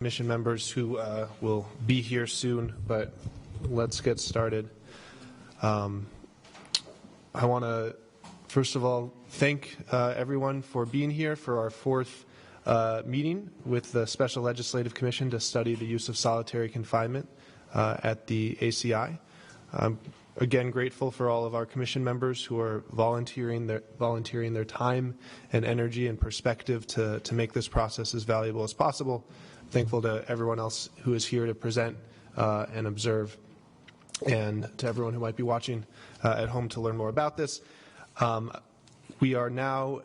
Commission members who will be here soon, but let's get started. I want to, first of all, thank everyone for being here for our fourth meeting with the Special Legislative Commission to study the use of solitary confinement at the ACI. I'm again grateful for all of our commission members who are volunteering their time and energy and perspective to make this process as valuable as possible. Thankful to everyone else who is here to present and observe, and to everyone who might be watching at home to learn more about this. We are now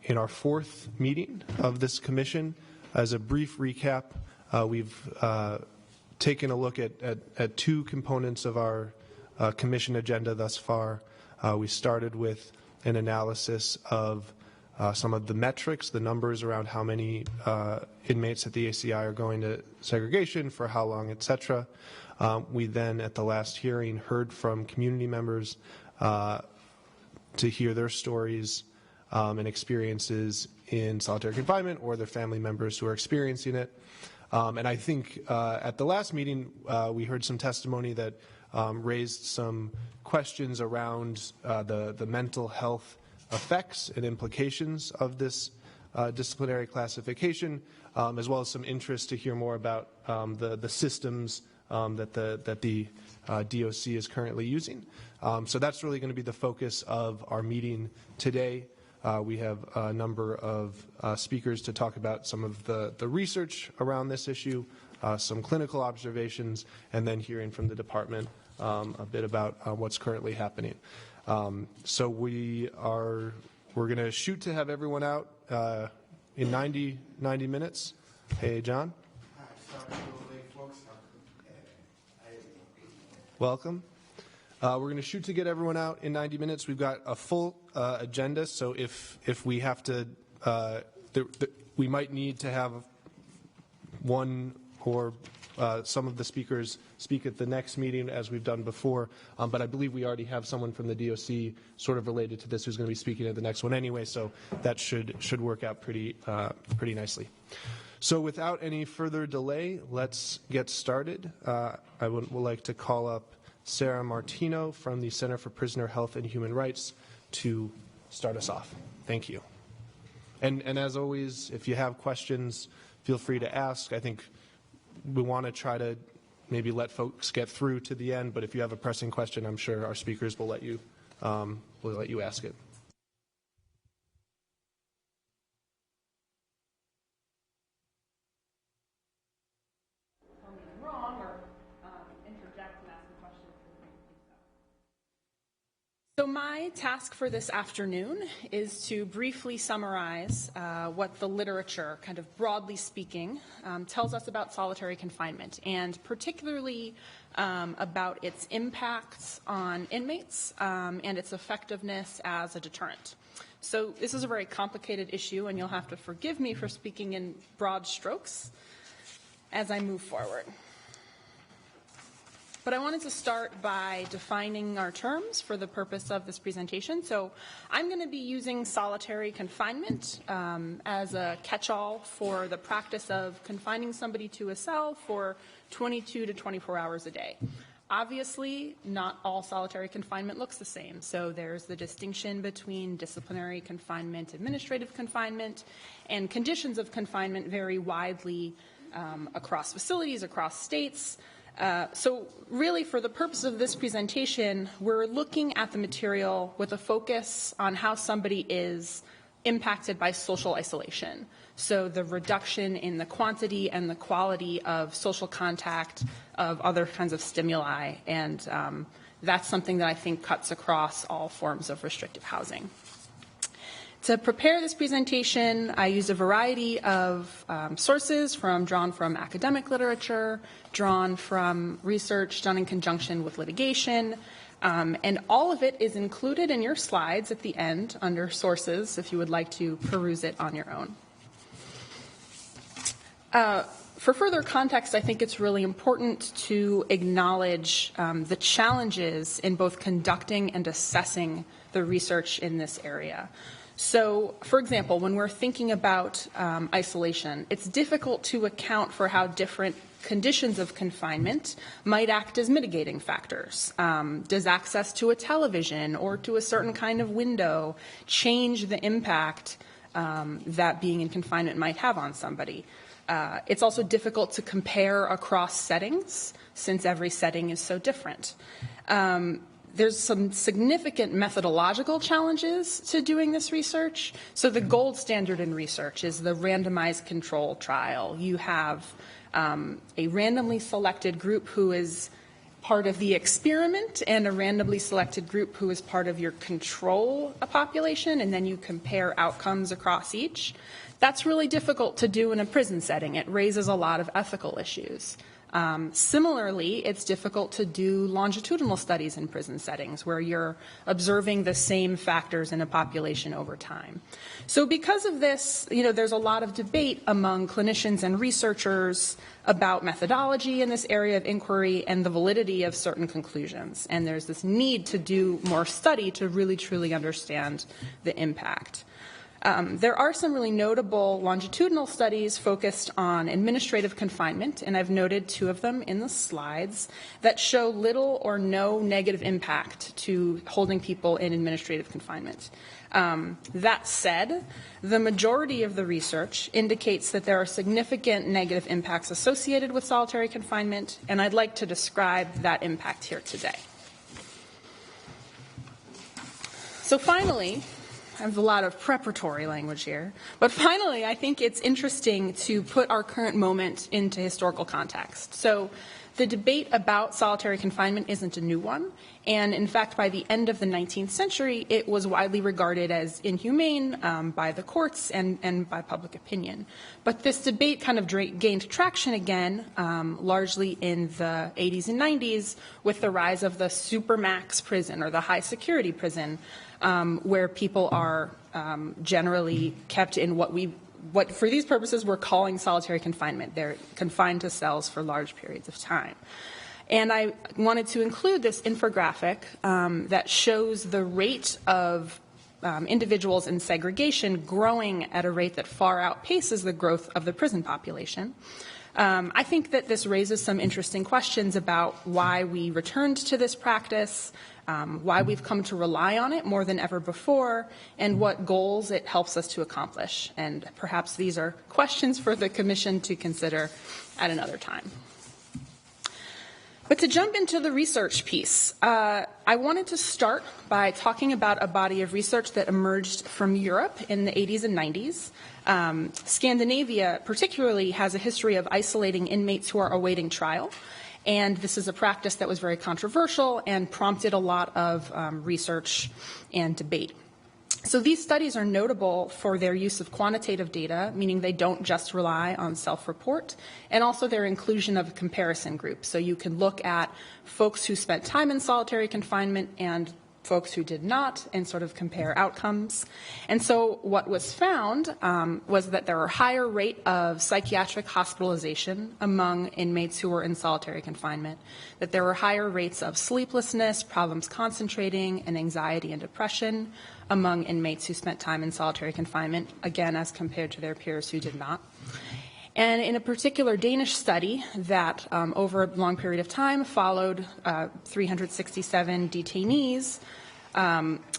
in our fourth meeting of this commission. As a brief recap, we've taken a look at two components of our commission agenda thus far. We started with an analysis of some of the metrics, the numbers around how many inmates at the ACI are going to segregation, for how long, etc. We then, at the last hearing, heard from community members to hear their stories and experiences in solitary confinement, or their family members who are experiencing it. And I think at the last meeting, we heard some testimony that raised some questions around the mental health effects and implications of this disciplinary classification, as well as some interest to hear more about the systems that the DOC is currently using. So that's really going to be the focus of our meeting today. We have a number of speakers to talk about some of the research around this issue, some clinical observations, and then hearing from the department a bit about what's currently happening. So we're going to shoot to have everyone out in 90 minutes. Hey, John. Welcome. We're going to shoot to get everyone out in 90 minutes. We've got a full agenda, so if we have to, we might need to have one or some of the speakers speak at the next meeting, as we've done before. But I believe we already have someone from the DOC sort of related to this who's going to be speaking at the next one anyway, so that should work out pretty nicely. So without any further delay, let's get started. I would like to call up Sarah Martino from the Center for Prisoner Health and Human Rights to start us off. Thank you. And as always, if you have questions, feel free to ask. I think we want to try to maybe let folks get through to the end, but if you have a pressing question, I'm sure our speakers will let you ask it. So my task for this afternoon is to briefly summarize what the literature, kind of broadly speaking, tells us about solitary confinement, and particularly about its impacts on inmates and its effectiveness as a deterrent. So this is a very complicated issue, and you'll have to forgive me for speaking in broad strokes as I move forward. But I wanted to start by defining our terms for the purpose of this presentation. So I'm going to be using solitary confinement as a catch-all for the practice of confining somebody to a cell for 22 to 24 hours a day. Obviously, not all solitary confinement looks the same. So there's the distinction between disciplinary confinement, administrative confinement, and conditions of confinement vary widely across facilities, across states. So really, for the purpose of this presentation, we're looking at the material with a focus on how somebody is impacted by social isolation. So the reduction in the quantity and the quality of social contact, of other kinds of stimuli, and that's something that I think cuts across all forms of restrictive housing. To prepare this presentation, I used a variety of sources drawn from academic literature, drawn from research done in conjunction with litigation, and all of it is included in your slides at the end under sources if you would like to peruse it on your own. For further context, I think it's really important to acknowledge the challenges in both conducting and assessing the research in this area. So, for example, when we're thinking about isolation, it's difficult to account for how different conditions of confinement might act as mitigating factors. Does access to a television or to a certain kind of window change the impact that being in confinement might have on somebody? It's also difficult to compare across settings since every setting is so different. There's some significant methodological challenges to doing this research. So the gold standard in research is the randomized control trial. You have a randomly selected group who is part of the experiment and a randomly selected group who is part of your control population, and then you compare outcomes across each. That's really difficult to do in a prison setting. It raises a lot of ethical issues. Similarly, it's difficult to do longitudinal studies in prison settings where you're observing the same factors in a population over time. So because of this, there's a lot of debate among clinicians and researchers about methodology in this area of inquiry and the validity of certain conclusions. And there's this need to do more study to really truly understand the impact. There are some really notable longitudinal studies focused on administrative confinement, and I've noted 2 of them in the slides, that show little or no negative impact to holding people in administrative confinement. That said, the majority of the research indicates that there are significant negative impacts associated with solitary confinement, and I'd like to describe that impact here today. So finally, I have a lot of preparatory language here. But finally, I think it's interesting to put our current moment into historical context. So the debate about solitary confinement isn't a new one. And in fact, by the end of the 19th century, it was widely regarded as inhumane by the courts and by public opinion. But this debate kind of gained traction again, largely in the 80s and 90s, with the rise of the supermax prison or the high security prison, where people are generally kept in what for these purposes we're calling solitary confinement. They're confined to cells for large periods of time. And I wanted to include this infographic that shows the rate of individuals in segregation growing at a rate that far outpaces the growth of the prison population. I think that this raises some interesting questions about why we returned to this practice, why we've come to rely on it more than ever before, and what goals it helps us to accomplish. And perhaps these are questions for the Commission to consider at another time. But to jump into the research piece, I wanted to start by talking about a body of research that emerged from Europe in the 80s and 90s. Scandinavia particularly has a history of isolating inmates who are awaiting trial. And this is a practice that was very controversial and prompted a lot of research and debate. So these studies are notable for their use of quantitative data, meaning they don't just rely on self-report, and also their inclusion of a comparison group. So you can look at folks who spent time in solitary confinement and folks who did not and sort of compare outcomes. And so what was found was that there were higher rate of psychiatric hospitalization among inmates who were in solitary confinement, that there were higher rates of sleeplessness, problems concentrating, and anxiety and depression among inmates who spent time in solitary confinement, again, as compared to their peers who did not. And in a particular Danish study that over a long period of time followed 367 detainees,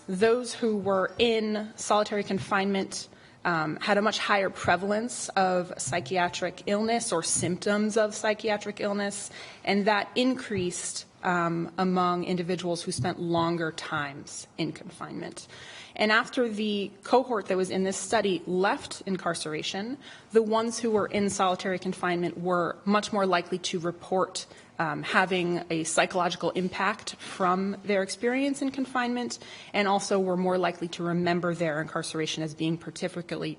those who were in solitary confinement had a much higher prevalence of psychiatric illness or symptoms of psychiatric illness, and that increased among individuals who spent longer times in confinement. And after the cohort that was in this study left incarceration, the ones who were in solitary confinement were much more likely to report having a psychological impact from their experience in confinement, and also were more likely to remember their incarceration as being particularly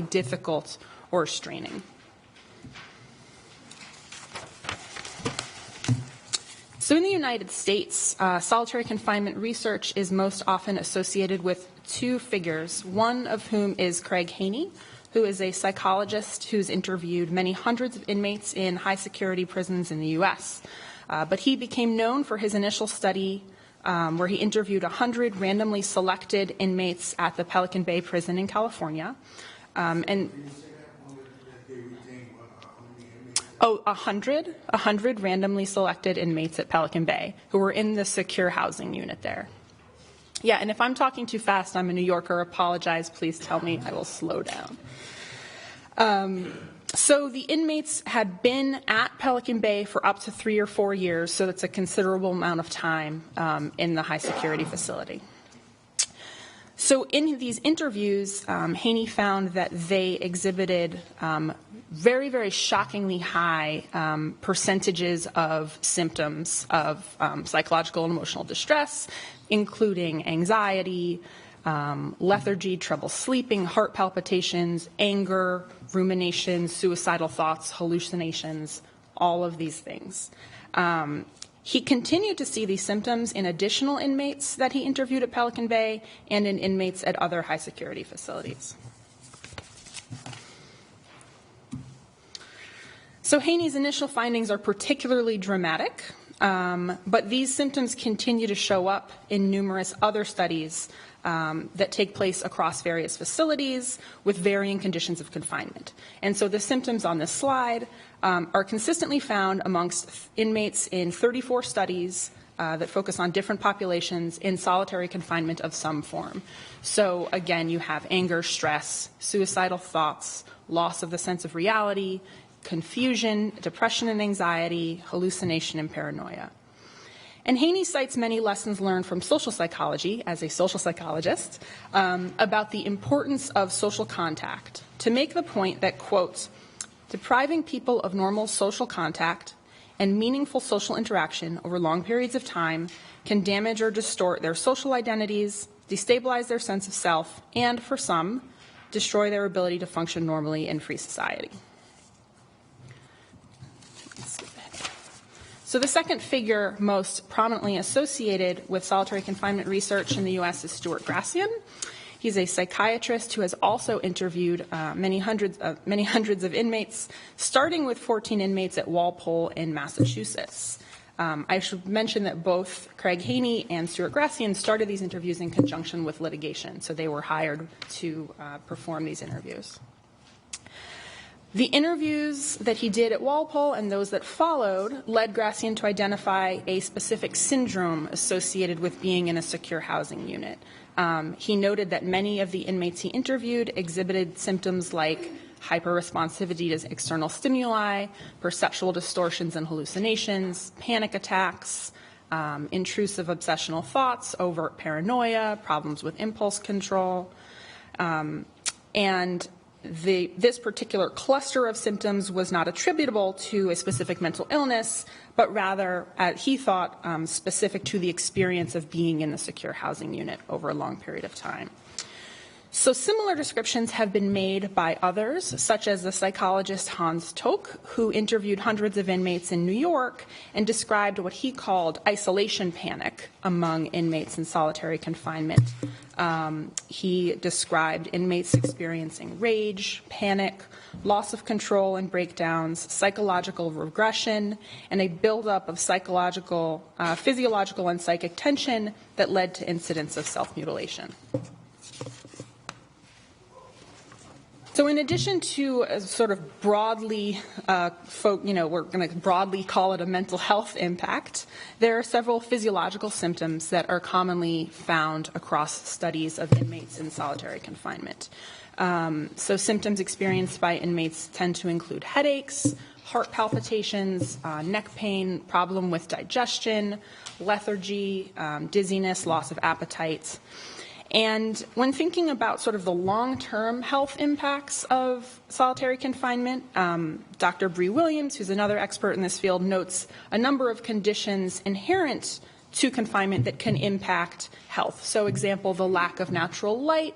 difficult or straining. So in the United States, solitary confinement research is most often associated with 2 figures, one of whom is Craig Haney, who is a psychologist who's interviewed many hundreds of inmates in high-security prisons in the U.S. But he became known for his initial study where he interviewed 100 randomly selected inmates at the Pelican Bay Prison in California. And 100 randomly selected inmates at Pelican Bay who were in the secure housing unit there. Yeah, and if I'm talking too fast, I'm a New Yorker, apologize, please tell me, I will slow down. So the inmates had been at Pelican Bay for up to 3 or 4 years, so that's a considerable amount of time in the high security facility. So in these interviews, Haney found that they exhibited very, very shockingly high percentages of symptoms of psychological and emotional distress, including anxiety, lethargy, trouble sleeping, heart palpitations, anger, rumination, suicidal thoughts, hallucinations, all of these things. He continued to see these symptoms in additional inmates that he interviewed at Pelican Bay and in inmates at other high security facilities. So Haney's initial findings are particularly dramatic, but these symptoms continue to show up in numerous other studies that take place across various facilities with varying conditions of confinement. And so the symptoms on this slide are consistently found amongst inmates in 34 studies that focus on different populations in solitary confinement of some form. So again, you have anger, stress, suicidal thoughts, loss of the sense of reality, confusion, depression and anxiety, hallucination and paranoia. And Haney cites many lessons learned from social psychology, as a social psychologist, about the importance of social contact to make the point that, quote, depriving people of normal social contact and meaningful social interaction over long periods of time can damage or distort their social identities, destabilize their sense of self, and, for some, destroy their ability to function normally in free society. So the second figure most prominently associated with solitary confinement research in the U.S. is Stewart Gracia. He's a psychiatrist who has also interviewed many hundreds of inmates, starting with 14 inmates at Walpole in Massachusetts. I should mention that both Craig Haney and Stewart Gracia started these interviews in conjunction with litigation, so they were hired to perform these interviews. The interviews that he did at Walpole and those that followed led Grassian to identify a specific syndrome associated with being in a secure housing unit. He noted that many of the inmates he interviewed exhibited symptoms like hyperresponsivity to external stimuli, perceptual distortions and hallucinations, panic attacks, intrusive obsessional thoughts, overt paranoia, problems with impulse control, and this particular cluster of symptoms was not attributable to a specific mental illness, but rather, he thought, specific to the experience of being in the secure housing unit over a long period of time. So similar descriptions have been made by others, such as the psychologist Hans Toke, who interviewed hundreds of inmates in New York and described what he called isolation panic among inmates in solitary confinement. He described inmates experiencing rage, panic, loss of control and breakdowns, psychological regression, and a buildup of psychological, physiological and psychic tension that led to incidents of self-mutilation. So in addition to a sort of broadly, we're going to broadly call it a mental health impact, there are several physiological symptoms that are commonly found across studies of inmates in solitary confinement. So symptoms experienced by inmates tend to include headaches, heart palpitations, neck pain, problem with digestion, lethargy, dizziness, loss of appetite. And when thinking about sort of the long-term health impacts of solitary confinement, Dr. Bree Williams, who's another expert in this field, notes a number of conditions inherent to confinement that can impact health. So, example, the lack of natural light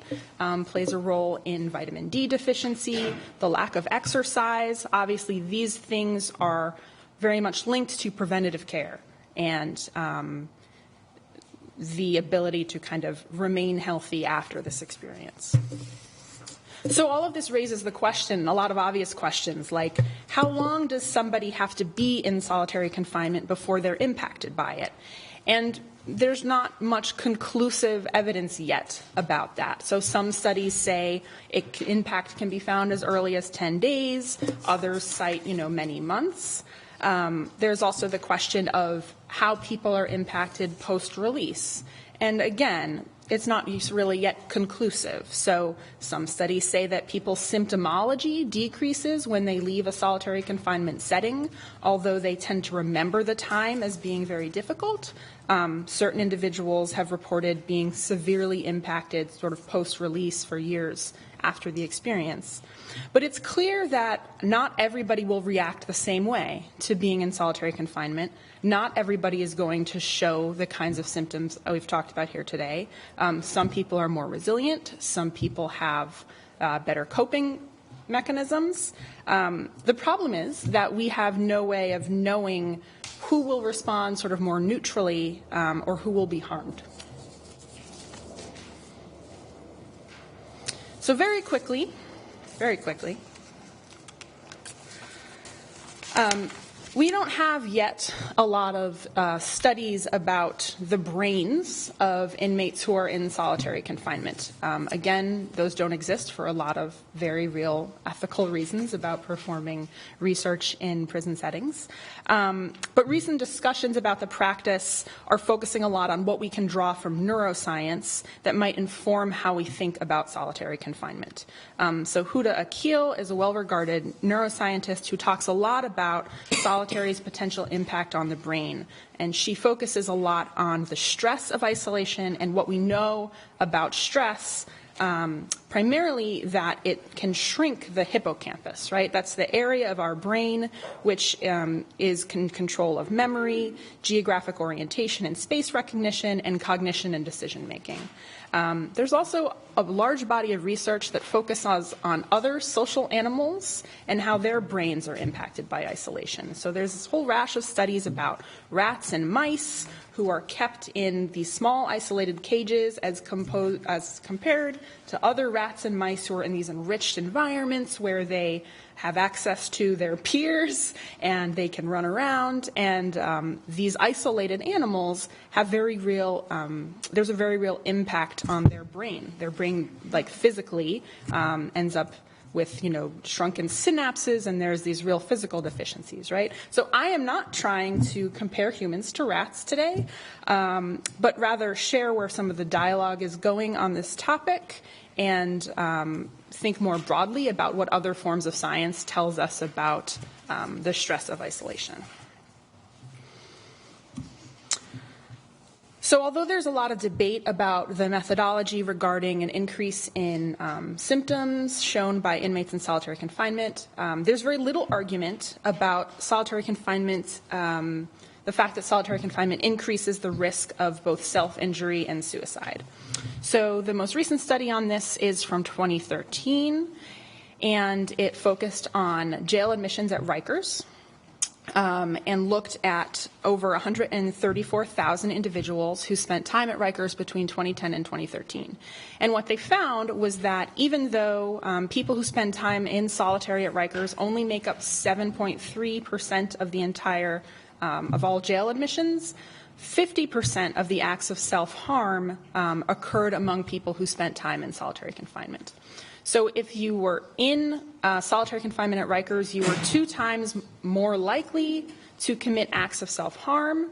plays a role in vitamin D deficiency, the lack of exercise. Obviously, these things are very much linked to preventative care and the ability to kind of remain healthy after this experience. So all of this raises the question, a lot of obvious questions, like how long does somebody have to be in solitary confinement before they're impacted by it? And there's not much conclusive evidence yet about that. So some studies say impact can be found as early as 10 days. Others cite, many months. There's also the question of how people are impacted post-release. And again, it's not really yet conclusive. So some studies say that people's symptomology decreases when they leave a solitary confinement setting, although they tend to remember the time as being very difficult. Certain individuals have reported being severely impacted sort of post-release for years after the experience. But it's clear that not everybody will react the same way to being in solitary confinement. Not everybody is going to show the kinds of symptoms we've talked about here today. Some people are more resilient. Some people have better coping mechanisms. The problem is that we have no way of knowing who will respond sort of more neutrally or who will be harmed. So very quickly, we don't have yet a lot of studies about the brains of inmates who are in solitary confinement. Again, those don't exist for a lot of very real ethical reasons about performing research in prison settings. But recent discussions about the practice are focusing a lot on what we can draw from neuroscience that might inform how we think about solitary confinement. So Huda Akil is a well-regarded neuroscientist who talks a lot about solitary's potential impact on the brain. And she focuses a lot on the stress of isolation and what we know about stress, primarily that it can shrink the hippocampus, right? That's the area of our brain which is in control of memory, geographic orientation and space recognition, and cognition and decision making. There's also a large body of research that focuses on other social animals and how their brains are impacted by isolation. So there's this whole rash of studies about rats and mice who are kept in these small isolated cages as compared to other rats and mice who are in these enriched environments where they have access to their peers and they can run around. And these isolated animals have very real, there's a very real impact on their brain. Their brain, like physically, ends up with, shrunken synapses, and there's these real physical deficiencies, right? So I am not trying to compare humans to rats today, but rather share where some of the dialogue is going on this topic and think more broadly about what other forms of science tells us about the stress of isolation. So although there's a lot of debate about the methodology regarding an increase in symptoms shown by inmates in solitary confinement, there's very little argument about solitary confinement, the fact that solitary confinement increases the risk of both self-injury and suicide. So the most recent study on this is from 2013, and it focused on jail admissions at Rikers. And looked at over 134,000 individuals who spent time at Rikers between 2010 and 2013. And what they found was that even though people who spend time in solitary at Rikers only make up 7.3% of the entire, of all jail admissions, 50% of the acts of self-harm occurred among people who spent time in solitary confinement. So if you were in solitary confinement at Rikers, you were 2 times more likely to commit acts of self-harm,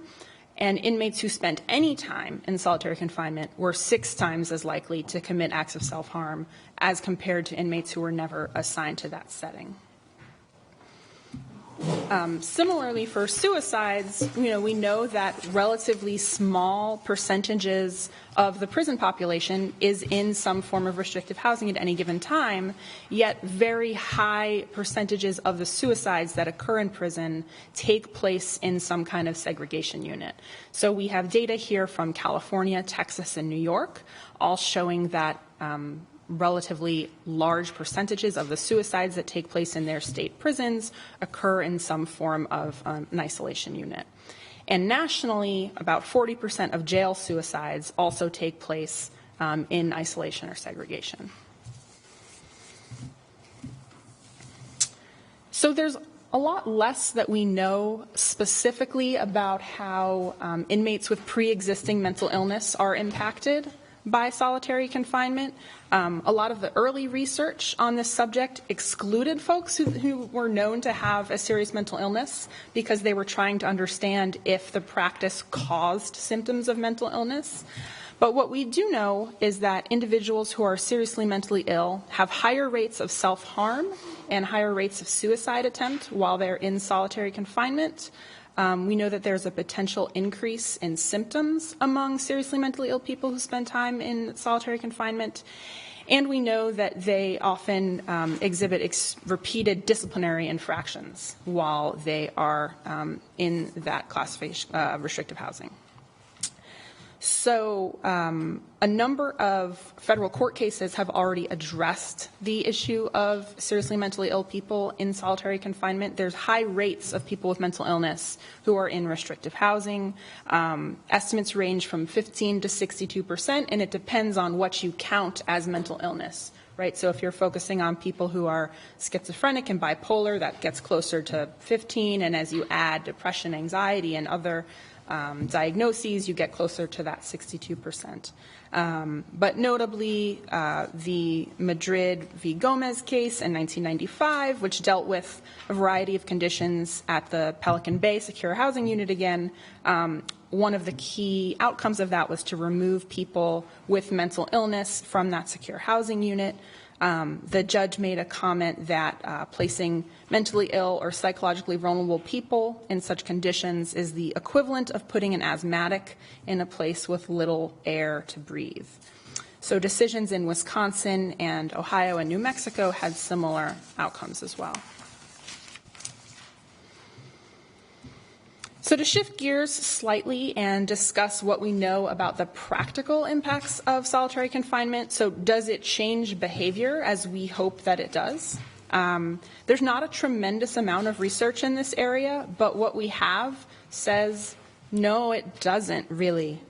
and inmates who spent any time in solitary confinement were 6 times as likely to commit acts of self-harm as compared to inmates who were never assigned to that setting. Similarly, for suicides, we know that relatively small percentages of the prison population is in some form of restrictive housing at any given time, yet very high percentages of the suicides that occur in prison take place in some kind of segregation unit. So we have data here from California, Texas, and New York, all showing that relatively large percentages of the suicides that take place in their state prisons occur in some form of an isolation unit. And nationally, about 40% of jail suicides also take place in isolation or segregation. So there's a lot less that we know specifically about how inmates with pre-existing mental illness are impacted by solitary confinement. A lot of the early research on this subject excluded folks who were known to have a serious mental illness because they were trying to understand if the practice caused symptoms of mental illness. But what we do know is that individuals who are seriously mentally ill have higher rates of self-harm and higher rates of suicide attempt while they're in solitary confinement. We know that there's a potential increase in symptoms among seriously mentally ill people who spend time in solitary confinement. And we know that they often exhibit repeated disciplinary infractions while they are in that classification, restrictive housing. So a number of federal court cases have already addressed the issue of seriously mentally ill people in solitary confinement. There's high rates of people with mental illness who are in restrictive housing. Estimates range from 15 to 62%, and it depends on what you count as mental illness. Right, so if you're focusing on people who are schizophrenic and bipolar, that gets closer to 15, and as you add depression, anxiety, and other diagnoses, you get closer to that 62%. But notably, the Madrid v. Gomez case in 1995, which dealt with a variety of conditions at the Pelican Bay Secure Housing Unit again, one of the key outcomes of that was to remove people with mental illness from that secure housing unit. The judge made a comment that placing mentally ill or psychologically vulnerable people in such conditions is the equivalent of putting an asthmatic in a place with little air to breathe. So decisions in Wisconsin and Ohio and New Mexico had similar outcomes as well. So to shift gears slightly and discuss what we know about the practical impacts of solitary confinement. So does it change behavior as we hope that it does? There's not a tremendous amount of research in this area, but what we have says, no, it doesn't really.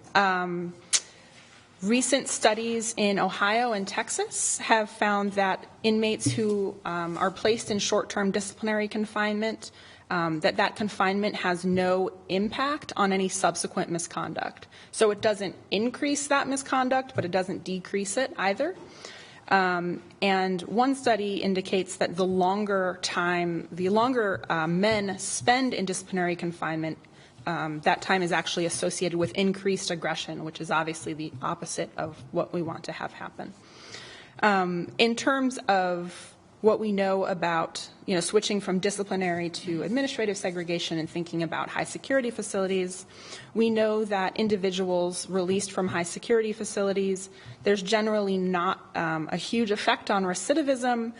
Recent studies in Ohio and Texas have found that inmates who are placed in short-term disciplinary confinement, that confinement has no impact on any subsequent misconduct. So it doesn't increase that misconduct, but it doesn't decrease it either. And one study indicates that the longer men spend in disciplinary confinement, that time is actually associated with increased aggression, which is obviously the opposite of what we want to have happen. In terms of what we know about, switching from disciplinary to administrative segregation and thinking about high security facilities, we know that individuals released from high security facilities, there's generally not a huge effect on recidivism,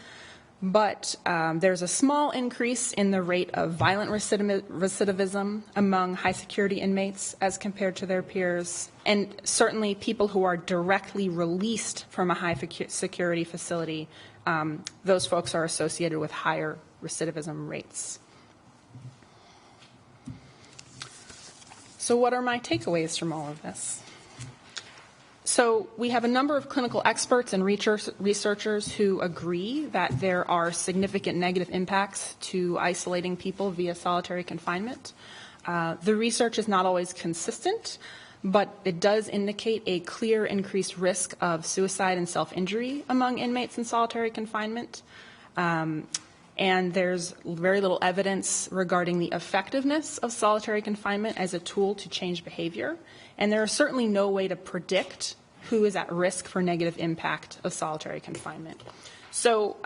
but there's a small increase in the rate of violent recidivism among high security inmates as compared to their peers. And certainly people who are directly released from a high security facility, those folks are associated with higher recidivism rates. So what are my takeaways from all of this? So we have a number of clinical experts and researchers who agree that there are significant negative impacts to isolating people via solitary confinement. The research is not always consistent, but it does indicate a clear increased risk of suicide and self-injury among inmates in solitary confinement. And there's very little evidence regarding the effectiveness of solitary confinement as a tool to change behavior. And there is certainly no way to predict who is at risk for negative impact of solitary confinement. So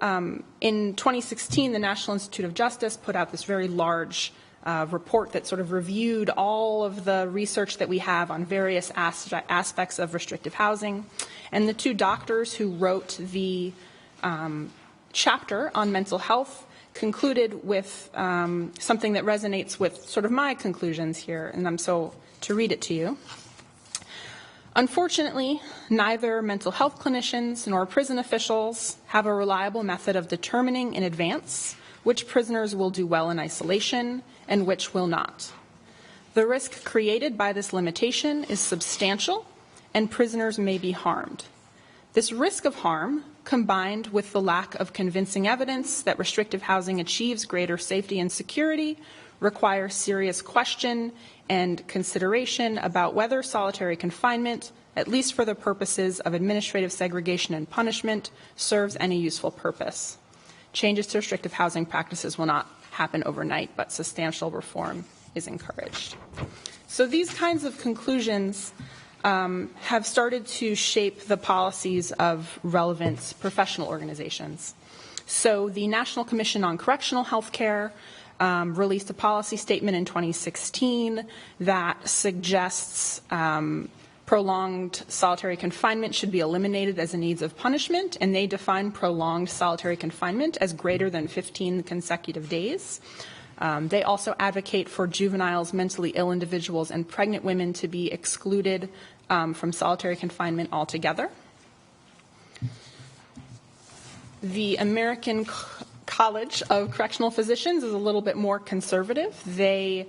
in 2016, the National Institute of Justice put out this very large report that sort of reviewed all of the research that we have on various aspects of restrictive housing. And the two doctors who wrote the chapter on mental health concluded with something that resonates with sort of my conclusions here, and I'm so to read it to you. Unfortunately, neither mental health clinicians nor prison officials have a reliable method of determining in advance which prisoners will do well in isolation and which will not. The risk created by this limitation is substantial, and prisoners may be harmed. This risk of harm combined with the lack of convincing evidence that restrictive housing achieves greater safety and security, require serious question and consideration about whether solitary confinement, at least for the purposes of administrative segregation and punishment, serves any useful purpose. Changes to restrictive housing practices will not happen overnight, but substantial reform is encouraged. So these kinds of conclusions have started to shape the policies of relevant professional organizations. So the National Commission on Correctional Healthcare released a policy statement in 2016 that suggests prolonged solitary confinement should be eliminated as a needs of punishment, and they define prolonged solitary confinement as greater than 15 consecutive days. They also advocate for juveniles, mentally ill individuals, and pregnant women to be excluded from solitary confinement altogether. The American College of Correctional Physicians is a little bit more conservative. They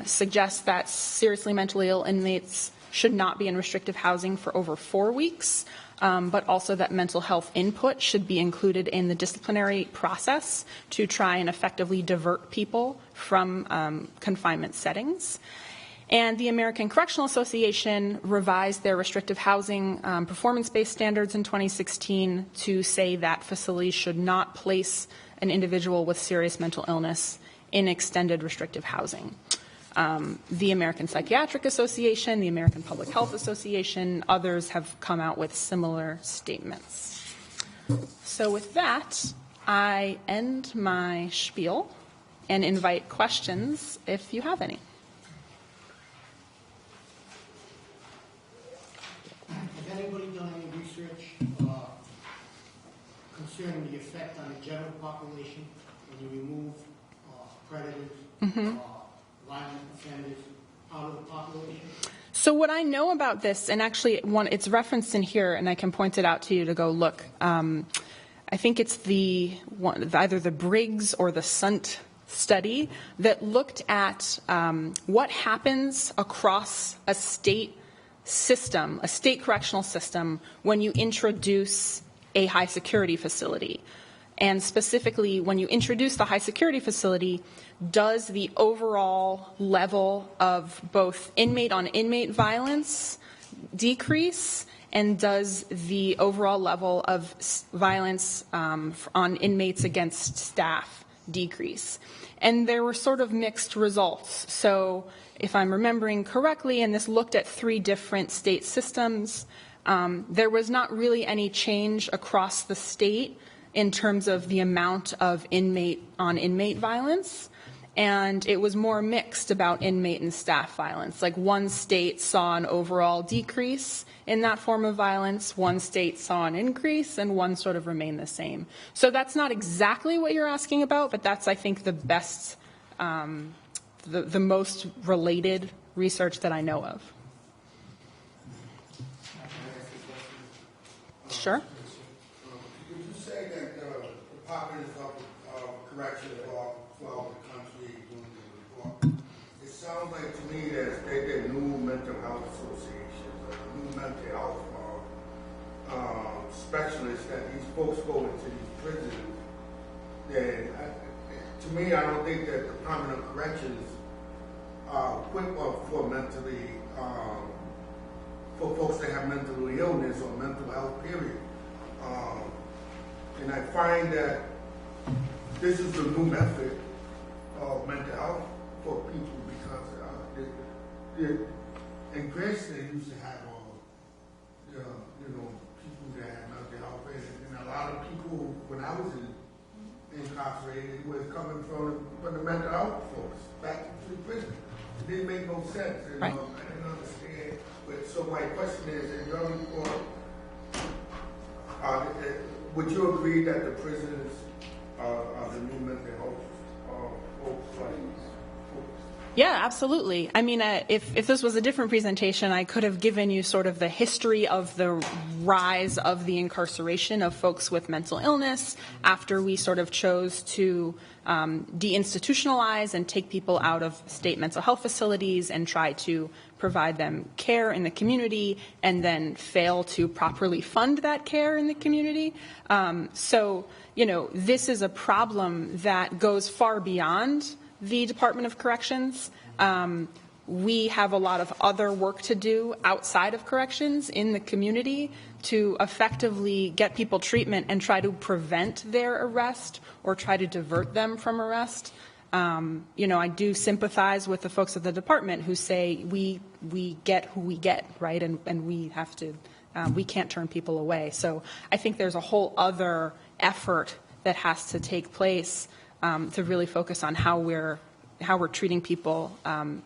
suggest that seriously mentally ill inmates should not be in restrictive housing for over 4 weeks, but also that mental health input should be included in the disciplinary process to try and effectively divert people from confinement settings. And the American Correctional Association revised their restrictive housing performance-based standards in 2016 to say that facilities should not place an individual with serious mental illness in extended restrictive housing. The American Psychiatric Association, the American Public Health Association, others have come out with similar statements. So with that, I end my spiel and invite questions if you have any. Has anybody done any research concerning the effect on the general population when you remove predators, violent offenders out of the population? So what I know about this, and actually it's referenced in here, and I can point it out to you to go look. I think it's either the Briggs or the Sunt study that looked at what happens across a state system, a state correctional system, when you introduce a high security facility. And specifically, when you introduce the high security facility, does the overall level of both inmate on inmate violence decrease, and does the overall level of violence on inmates against staff decrease? And there were sort of mixed results. So if I'm remembering correctly, and this looked at 3 different state systems, there was not really any change across the state in terms of the amount of inmate on inmate violence. And it was more mixed about inmate and staff violence. Like one state saw an overall decrease in that form of violence, one state saw an increase, and one sort of remained the same. So that's not exactly what you're asking about, but that's, I think, the best, the most related research that I know of. Sure. Would you say that the Department of Corrections throughout the country doing the report, it sounds like to me that they're new mental health associations, new mental health specialists, that these folks go into these prisons. Then, to me, I don't think that the Department of Corrections are equipped for mentally for folks that have mental illness or mental health, period. And I find that this is the new method of mental health for people, because in Grassian used to have people that had mental health, and a lot of people, when I was incarcerated, was coming from the mental health folks back to the prison. It didn't make no sense, and right. I didn't understand. So my question is, in your report, would you agree that the prisons are the new mental health folks? Yeah, absolutely. I mean, if this was a different presentation, I could have given you sort of the history of the rise of the incarceration of folks with mental illness after we sort of chose to deinstitutionalize and take people out of state mental health facilities and try to provide them care in the community and then fail to properly fund that care in the community. So, this is a problem that goes far beyond the Department of Corrections. We have a lot of other work to do outside of corrections in the community to effectively get people treatment and try to prevent their arrest or try to divert them from arrest. I do sympathize with the folks at the department who say we get who we get, right, and we have to, we can't turn people away. So I think there's a whole other effort that has to take place to really focus on how we're treating people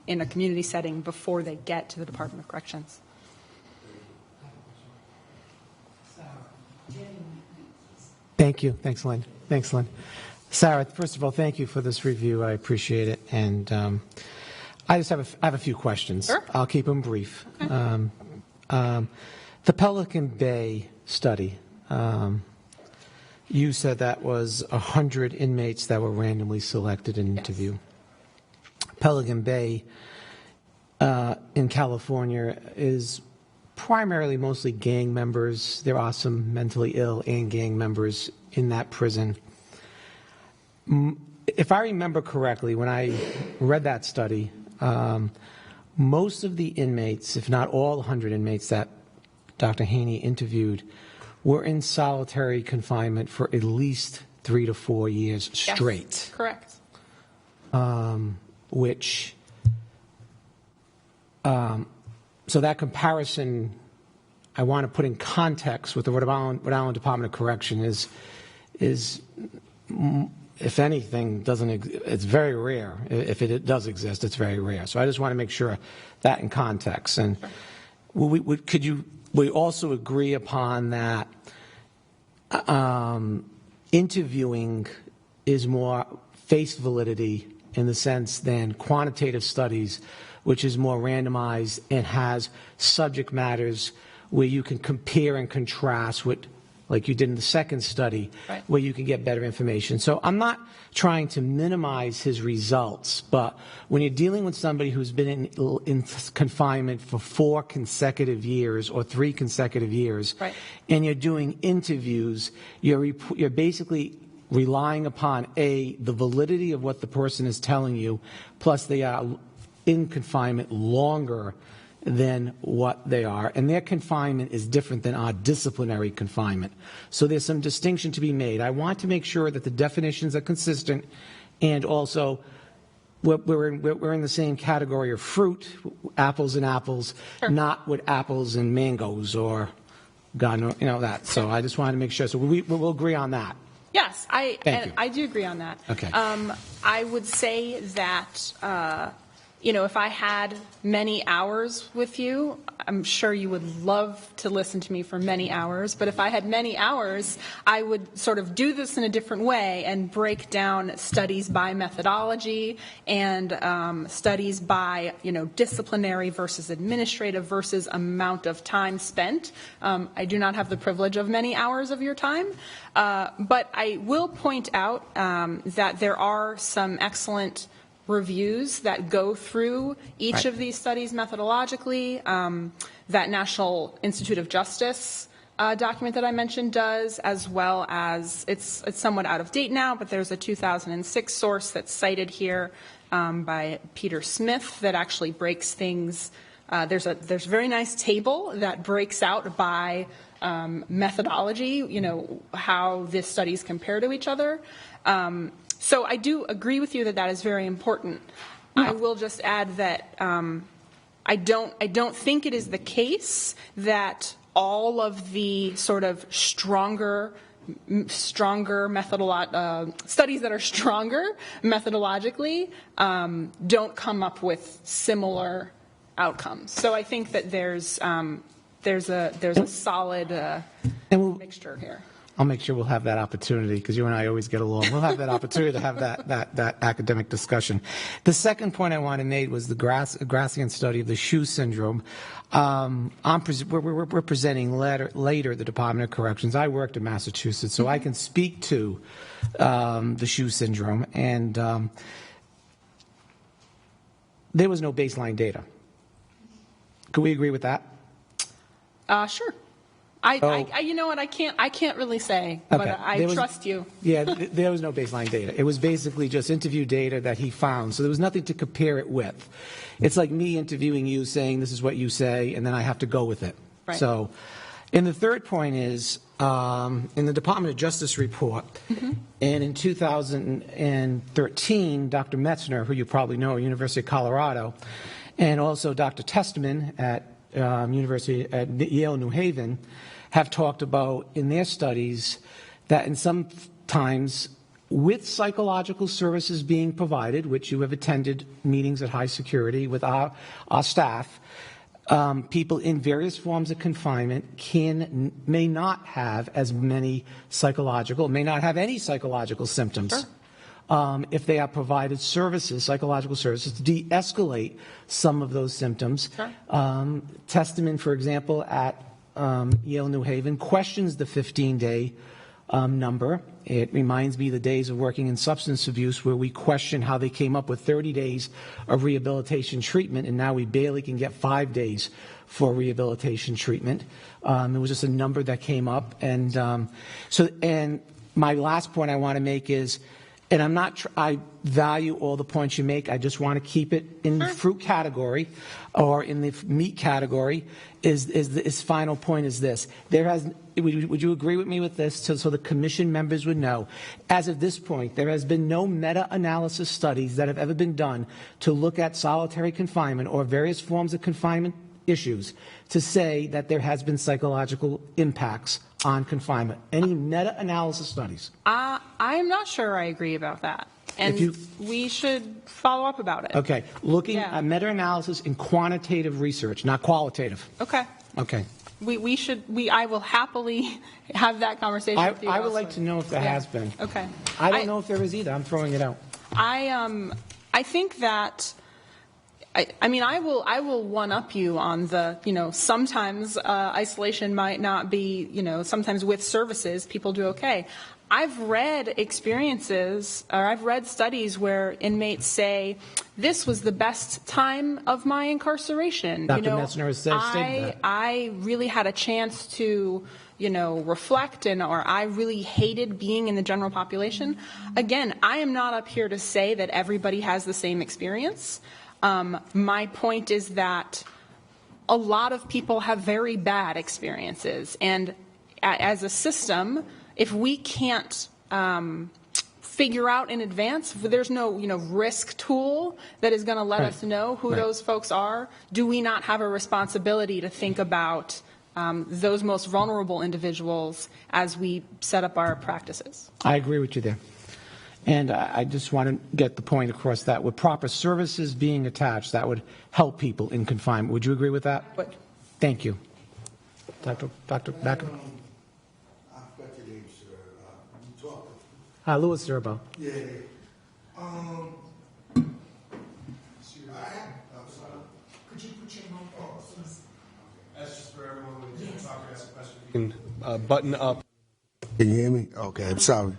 in a community setting before they get to the Department of Corrections. Thank you. Thanks, Lynn. Sarah, first of all, thank you for this review. I appreciate it. And I just have a few questions. Sure. I'll keep them brief. Okay. The Pelican Bay study, you said that was 100 inmates that were randomly selected and interviewed. Pelican Bay in California is primarily mostly gang members. There are some mentally ill and gang members in that prison. If I remember correctly, when I read that study, most of the inmates, if not all 100 inmates that Dr. Haney interviewed, were in solitary confinement for at least 3 to 4 years straight. Yes, correct. So that comparison, I want to put in context with the Rhode Island Department of Correction is, if anything, it's very rare. If it does exist, it's very rare. So I just want to make sure that in context. And we also agree upon that interviewing is more face validity in the sense than quantitative studies, which is more randomized and has subject matters where you can compare and contrast with, like you did in the second study, right, where you can get better information. So I'm not trying to minimize his results, but when you're dealing with somebody who's been in confinement for 4 consecutive years or 3 consecutive years, right, and you're doing interviews, you're basically relying upon, the validity of what the person is telling you, plus they are in confinement longer than what they are, and their confinement is different than our disciplinary confinement. So there's some distinction to be made. I want to make sure that the definitions are consistent, and also we're in the same category of fruit, apples and apples, sure, not with apples and mangoes or God knows, that. So I just wanted to make sure. So we'll agree on that. Yes, Thank you. I do agree on that. Okay. I would say that, if I had many hours with you, I'm sure you would love to listen to me for many hours, but if I had many hours, I would sort of do this in a different way and break down studies by methodology and studies by, disciplinary versus administrative versus amount of time spent. I do not have the privilege of many hours of your time, but I will point out that there are some excellent reviews that go through each right, of these studies methodologically. That National Institute of Justice document that I mentioned does, as well as it's somewhat out of date now, but there's a 2006 source that's cited here by Peter Smith that actually breaks things. There's a very nice table that breaks out by methodology, how these studies compare to each other. So I do agree with you that is very important. No. I will just add that I don't think it is the case that all of the sort of stronger studies that are stronger methodologically don't come up with similar outcomes. So I think that there's a solid mixture here. I'll make sure we'll have that opportunity, because you and I always get along. We'll have that opportunity to have that academic discussion. The second point I want to make was the Grassian study of the shoe syndrome. We're presenting later the Department of Corrections. I worked in Massachusetts, so I can speak to the shoe syndrome. And there was no baseline data. Can we agree with that? Sure. You know what? I can't really say, Okay. but I trust you. Yeah, there was no baseline data. It was basically just interview data that he found. So there was nothing to compare it with. It's like me interviewing you saying this is what you say, and then I have to go with it. Right. So, and the third point is, in the Department of Justice report, and in 2013, Dr. Metzner, who you probably know at University of Colorado, and also Dr. Testman at Yale, New Haven, have talked about in their studies that in some times with psychological services being provided, which you have attended meetings at high security with our staff, people in various forms of confinement may not have as many may not have any psychological symptoms. Sure. If they are provided services, psychological services, to de-escalate some of those symptoms. Sure. Testament, for example, at Yale New Haven questions the 15-day number. It reminds me of the days of working in substance abuse where we question how they came up with 30 days of rehabilitation treatment, and now we barely can get 5 days for rehabilitation treatment. It was just a number that came up. And and my last point I want to make is, and I value all the points you make. I just want to keep it in the fruit category or in the meat category. His final point is this. Would you agree with me with this so the commission members would know? As of this point, there has been no meta-analysis studies that have ever been done to look at solitary confinement or various forms of confinement issues to say that there has been psychological impacts on confinement. Any meta-analysis studies? I'm not sure I agree about that. And we should follow up about it. Okay. Looking at meta-analysis in quantitative research, not qualitative. Okay. Okay. I will happily have that conversation with you. I would like to know if there has been. Okay. I don't know if there is either. I'm throwing it out. I think that I will one-up you on the, sometimes isolation might not be, sometimes with services, people do okay. I've read studies where inmates say, this was the best time of my incarceration. Dr. Metzner has stated that. I really had a chance to, reflect, or I really hated being in the general population. Again, I am not up here to say that everybody has the same experience. My point is that a lot of people have very bad experiences, and as a system, if we can't figure out in advance, there's no risk tool that is going to let us know who those folks are. Do we not have a responsibility to think about those most vulnerable individuals as we set up our practices? I agree with you there. And I just want to get the point across that with proper services being attached, that would help people in confinement. Would you agree with that? Thank you. Dr. Backer? I forgot your name, sir. You talked. Louis Zerbo. Yeah. Could you put your mic on, please? That's just for everyone when you talk and ask a question. You can button up. Can you hear me? Okay, I'm sorry.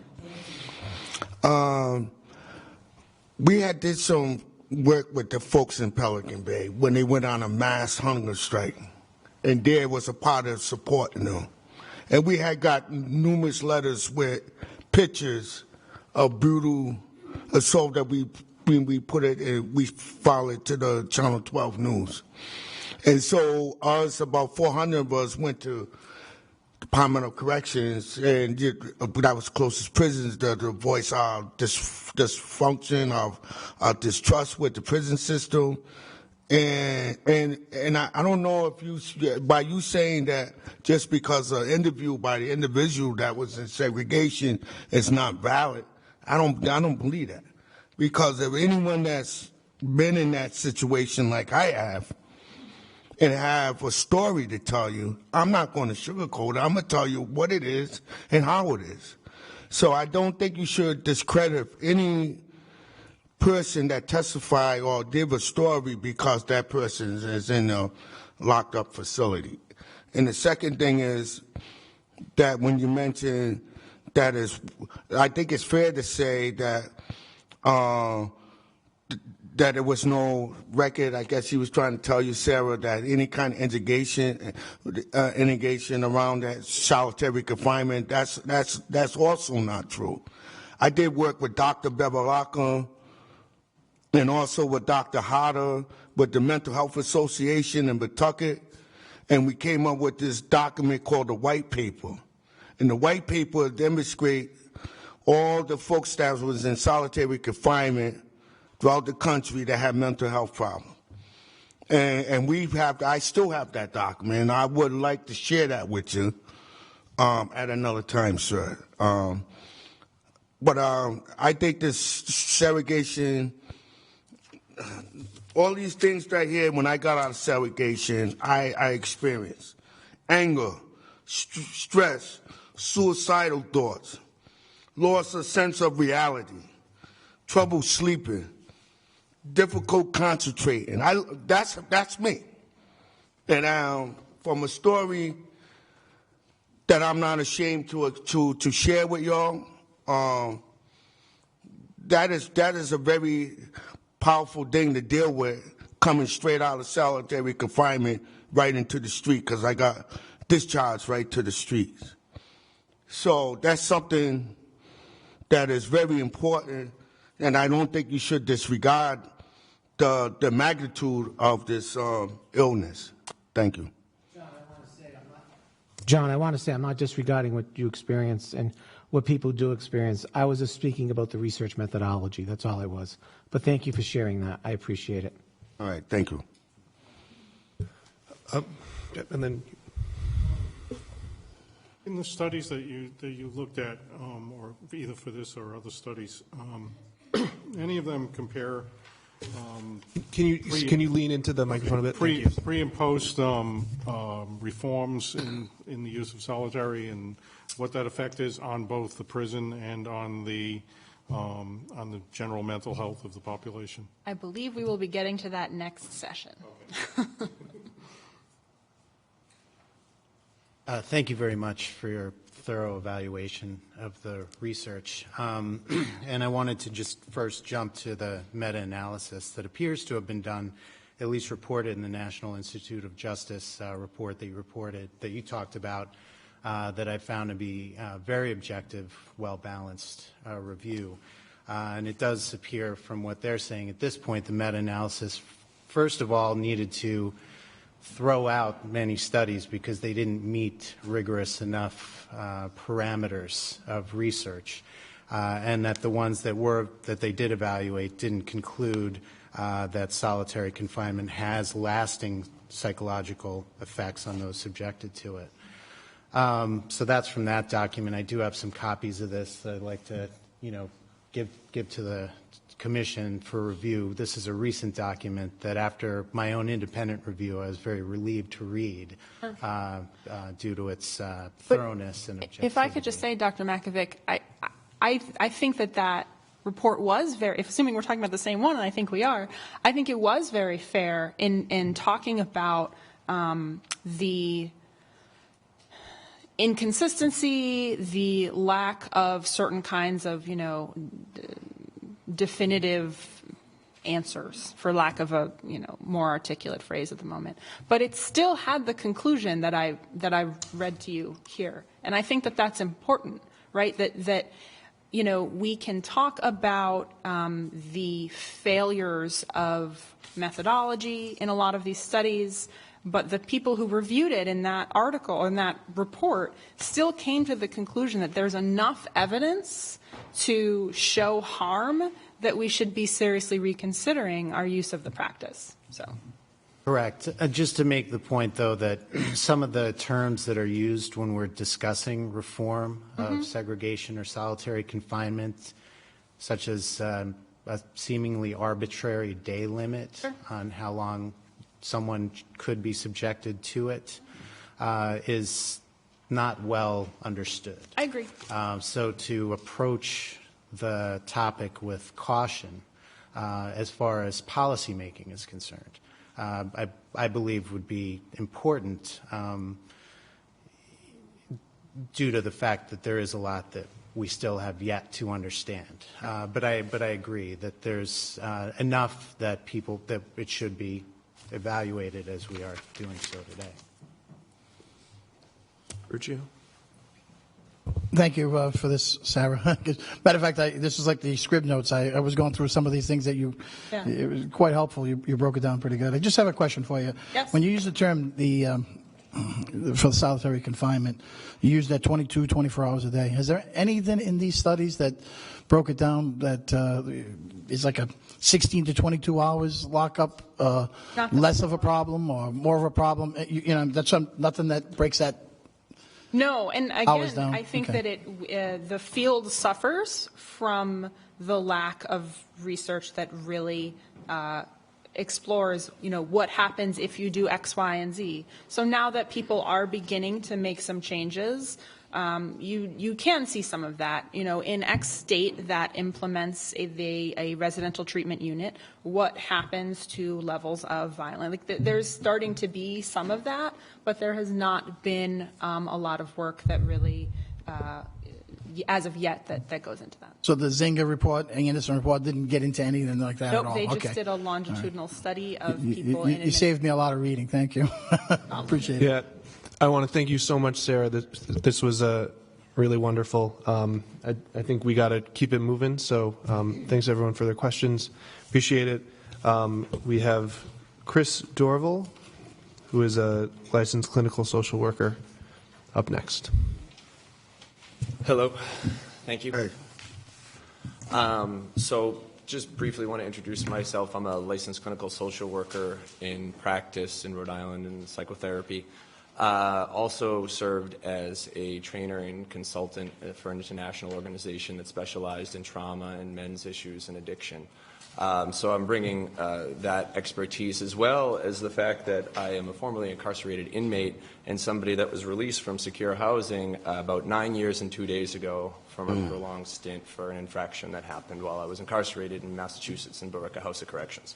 We did some work with the folks in Pelican Bay when they went on a mass hunger strike, and there was a part of supporting them. And we had got numerous letters with pictures of brutal assault that we put it and we followed to the Channel 12 News. And so about 400 of us went to Department of Corrections, and that was closest prisons to voice our dysfunction of distrust with the prison system. And I don't know if by you saying that just because an interview by the individual that was in segregation is not valid, I don't believe that, because if anyone that's been in that situation like I have and have a story to tell you, I'm not going to sugarcoat it. I'm going to tell you what it is and how it is. So I don't think you should discredit any person that testified or give a story because that person is in a locked up facility. And the second thing is that when you mention that I think it's fair to say that that there was no record. I guess he was trying to tell you, Sarah, that any kind of integration around that solitary confinement, that's also not true. I did work with Dr. Bevilacqua and also with Dr. Hodder with the Mental Health Association in Pawtucket, and we came up with this document called the White Paper. And the White Paper demonstrates all the folks that was in solitary confinement throughout the country that have mental health problems. And I still have that document, and I would like to share that with you at another time, sir. But I think this segregation, all these things right here, when I got out of segregation, I experienced anger, stress, suicidal thoughts, loss of sense of reality, trouble sleeping, difficult concentrating. That's me. And from a story that I'm not ashamed to share with y'all, that is a very powerful thing to deal with, coming straight out of solitary confinement right into the street, because I got discharged right to the streets. So that's something that is very important, and I don't think you should disregard the magnitude of this illness. Thank you. John, I want to say I'm not disregarding what you experienced and what people do experience. I was just speaking about the research methodology. That's all I was. But thank you for sharing that. I appreciate it. All right. Thank you. And then, in the studies that you looked at, or either for this or other studies, any of them compare? can you lean into the microphone a bit? Pre and post reforms in the use of solitary, and what that effect is on both the prison and on the general mental health of the population? I believe we will be getting to that next session. Okay. Thank you very much for your thorough evaluation of the research. And I wanted to just first jump to the meta-analysis that appears to have been done, at least reported in the National Institute of Justice report that you talked about, that I found to be very objective, well-balanced review. And it does appear from what they're saying at this point, the meta-analysis, first of all, needed to throw out many studies because they didn't meet rigorous enough parameters of research, and that the ones that they did evaluate didn't conclude that solitary confinement has lasting psychological effects on those subjected to it. So that's from that document. I do have some copies of this that I'd like to, give to the Commission for review. This is a recent document that, after my own independent review, I was very relieved to read due to its thoroughness and objectivity. If I could just say, Dr. Makovic, I think that report was very, assuming we're talking about the same one, and I think we are, I think it was very fair in talking about the inconsistency, the lack of certain kinds of, definitive answers, for lack of a more articulate phrase at the moment. But it still had the conclusion that I read to you here, and I think that that's important, right? That we can talk about the failures of methodology in a lot of these studies, but the people who reviewed it in that article, in that report, still came to the conclusion that there's enough evidence to show harm that we should be seriously reconsidering our use of the practice. So, correct. Just to make the point, though, that some of the terms that are used when we're discussing reform of segregation or solitary confinement, such as a seemingly arbitrary day limit on how long someone could be subjected to it, is not well understood. I agree. So to approach the topic with caution as far as policymaking is concerned, I believe would be important due to the fact that there is a lot that we still have yet to understand. But I agree that there's enough that it should be evaluated as we are doing so today. Virgil? Thank you for this, Sarah. Matter of fact, this is like the script notes. I was going through some of these things that Yeah. it was quite helpful. You broke it down pretty good. I just have a question for you. Yes. When you use the term for the solitary confinement, you use that 22, 24 hours a day. Is there anything in these studies that broke it down that is like a 16 to 22 hours lockup less of a problem or more of a problem? That's nothing that breaks that. No, and Hours again, down. I think Okay. that the field suffers from the lack of research that really explores, what happens if you do X, Y, and Z. So now that people are beginning to make some changes, you can see some of that. In X state that implements a residential treatment unit, what happens to levels of violence? There's starting to be some of that, but there has not been a lot of work that really, as of yet, that goes into that. So the Zynga report, Anderson report, didn't get into anything like that at Nope, all? they just Okay. did a longitudinal study of people. You saved me a lot of reading. Thank you. Appreciate it. Yeah, I want to thank you so much, Sarah. This was really wonderful. I think we got to keep it moving, so thanks everyone for their questions. Appreciate it. We have Chris Doraville, who is a licensed clinical social worker, up next. Hello. Thank you. Hey. So just briefly want to introduce myself. I'm a licensed clinical social worker in practice in Rhode Island in psychotherapy. Also served as a trainer and consultant for an international organization that specialized in trauma and men's issues and addiction. So I'm bringing that expertise as well as the fact that I am a formerly incarcerated inmate and somebody that was released from secure housing about 9 years and 2 days ago from a prolonged stint for an infraction that happened while I was incarcerated in Massachusetts in Billerica House of Corrections.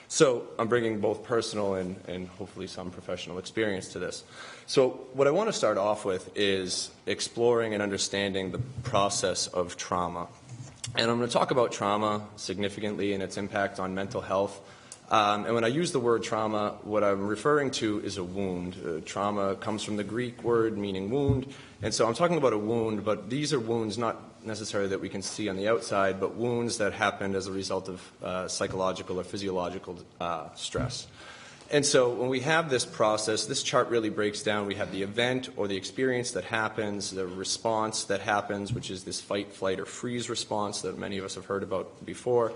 So I'm bringing both personal and hopefully some professional experience to this. So what I want to start off with is exploring and understanding the process of trauma. And I'm going to talk about trauma significantly and its impact on mental health. And when I use the word trauma, what I'm referring to is a wound. Trauma comes from the Greek word meaning wound. And so I'm talking about a wound, but these are wounds not necessarily that we can see on the outside, but wounds that happened as a result of psychological or physiological stress. And so when we have this process, this chart really breaks down. We have the event or the experience that happens, the response that happens, which is this fight, flight, or freeze response that many of us have heard about before,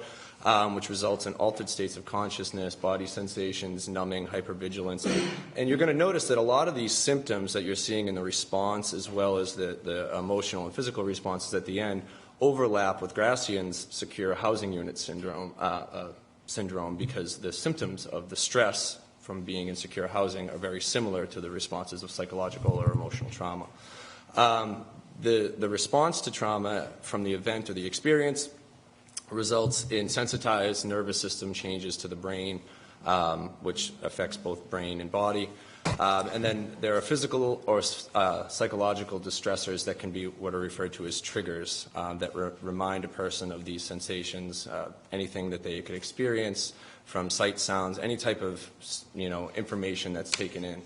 which results in altered states of consciousness, body sensations, numbing, hypervigilance. And you're going to notice that a lot of these symptoms that you're seeing in the response, as well as the emotional and physical responses at the end, overlap with Grassian's secure housing unit syndrome because the symptoms of the stress from being in secure housing are very similar to the responses of psychological or emotional trauma. The response to trauma from the event or the experience results in sensitized nervous system changes to the brain, which affects both brain and body. And then there are physical or psychological distressors that can be what are referred to as triggers that remind a person of these sensations, anything that they could experience from sight, sounds, any type of information that's taken in.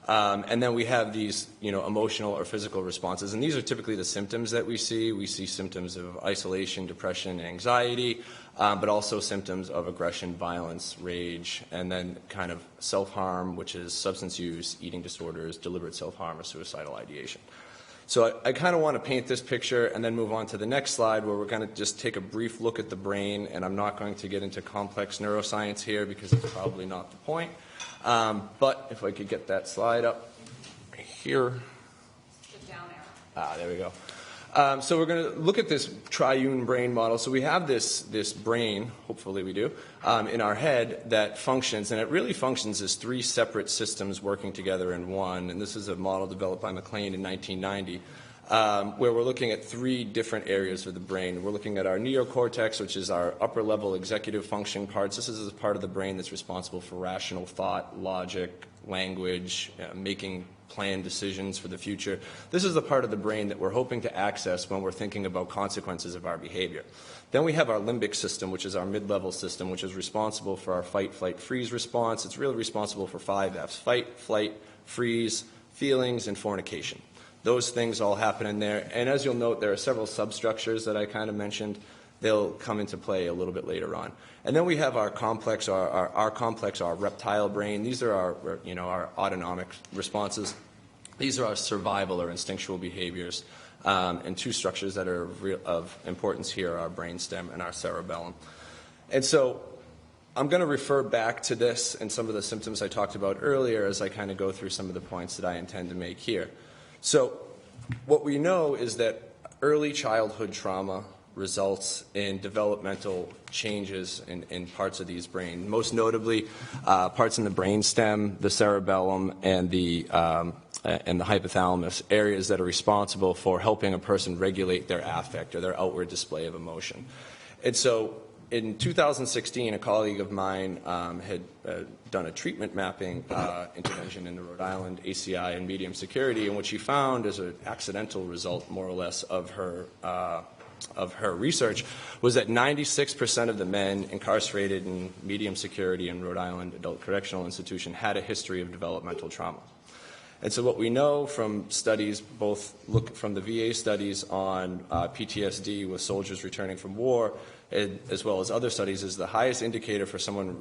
And then we have these emotional or physical responses, and these are typically the symptoms that we see. We see symptoms of isolation, depression, anxiety, but also symptoms of aggression, violence, rage, and then kind of self-harm, which is substance use, eating disorders, deliberate self-harm, or suicidal ideation. So I kind of want to paint this picture and then move on to the next slide where we're going to just take a brief look at the brain, and I'm not going to get into complex neuroscience here because it's probably not the point. But if I could get that slide up here. The down arrow. There we go. So we're going to look at this triune brain model. So we have this brain, hopefully we do, in our head that functions, and it really functions as three separate systems working together in one. And this is a model developed by McLean in 1990, where we're looking at three different areas of the brain. We're looking at our neocortex, which is our upper-level executive function parts. This is a part of the brain that's responsible for rational thought, logic, language, making planned decisions for the future. This is the part of the brain that we're hoping to access when we're thinking about consequences of our behavior. Then we have our limbic system, which is our mid-level system, which is responsible for our fight, flight, freeze response. It's really responsible for 5 Fs: fight, flight, freeze, feelings, and fornication. Those things all happen in there. And as you'll note, there are several substructures that I kind of mentioned. They'll come into play a little bit later on. And then we have our complex, our reptile brain. These are our autonomic responses. These are our survival or instinctual behaviors. And 2 structures that are of importance here are our brainstem and our cerebellum. And so I'm going to refer back to this and some of the symptoms I talked about earlier as I kind of go through some of the points that I intend to make here. So what we know is that early childhood trauma results in developmental changes in parts of these brain, most notably parts in the brainstem, the cerebellum, and the hypothalamus, areas that are responsible for helping a person regulate their affect or their outward display of emotion. And so in 2016, a colleague of mine had done a treatment mapping intervention in the Rhode Island ACI and medium security, and what she found as an accidental result, more or less, of her research was that 96% of the men incarcerated in medium security in Rhode Island Adult Correctional Institution had a history of developmental trauma. And so what we know from studies, both look from the VA studies on PTSD with soldiers returning from war, as well as other studies, is the highest indicator for someone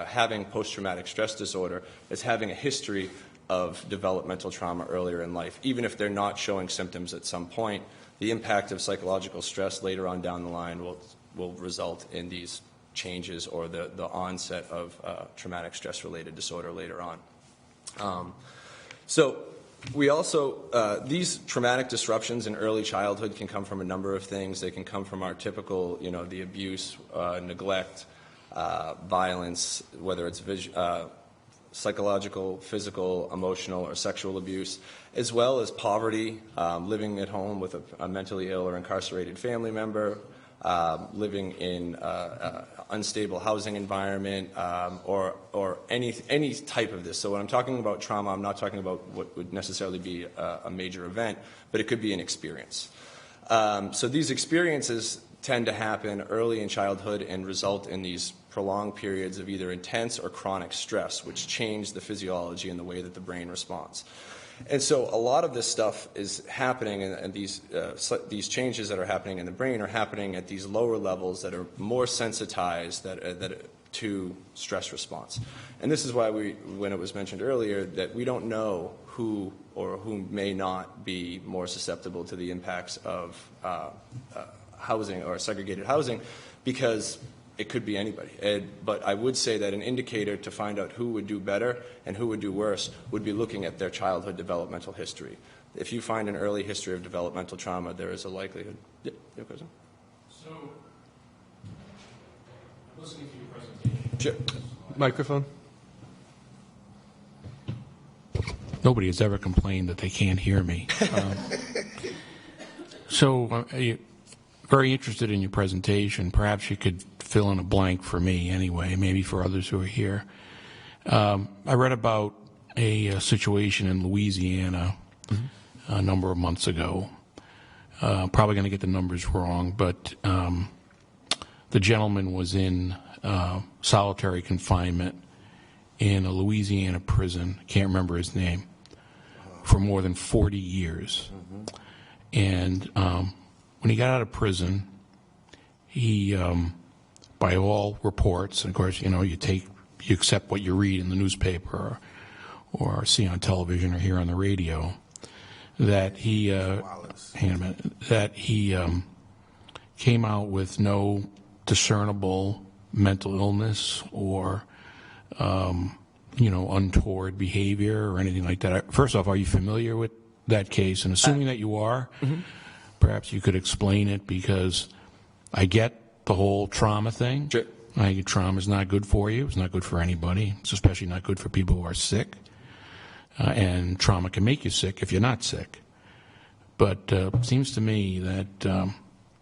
having post-traumatic stress disorder is having a history of developmental trauma earlier in life. Even if they're not showing symptoms at some point, the impact of psychological stress later on down the line will result in these changes or the onset of traumatic stress-related disorder later on. So we also, these traumatic disruptions in early childhood can come from a number of things. They can come from our typical, the abuse, neglect, violence, whether it's psychological, physical, emotional, or sexual abuse, as well as poverty, living at home with a mentally ill or incarcerated family member, living in unstable housing environment, or any type of this. So when I'm talking about trauma, I'm not talking about what would necessarily be a major event, but it could be an experience. So these experiences tend to happen early in childhood and result in these prolonged periods of either intense or chronic stress, which change the physiology and the way that the brain responds. And so a lot of this stuff is happening, and these changes that are happening in the brain are happening at these lower levels that are more sensitized to stress response. And this is why when it was mentioned earlier, that we don't know who or who may not be more susceptible to the impacts of housing or segregated housing, because it could be anybody. But I would say that an indicator to find out who would do better and who would do worse would be looking at their childhood developmental history. If you find an early history of developmental trauma, there is a likelihood. Yeah, your question? So, listening to your presentation. Sure. Microphone. Nobody has ever complained that they can't hear me. Very interested in your presentation. Perhaps you could fill in a blank for me anyway, maybe for others who are here. I read about a situation in Louisiana a number of months ago. Probably going to get the numbers wrong, but the gentleman was in solitary confinement in a Louisiana prison, can't remember his name, for more than 40 years. And when he got out of prison, he, by all reports, and of course, you accept what you read in the newspaper or see on television or hear on the radio, that he, came out with no discernible mental illness or, untoward behavior or anything like that. First off, are you familiar with that case? And assuming that you are, perhaps you could explain it, because I get the whole trauma thing. Sure. I think trauma is not good for you. It's not good for anybody. It's especially not good for people who are sick. And trauma can make you sick if you're not sick. But it seems to me that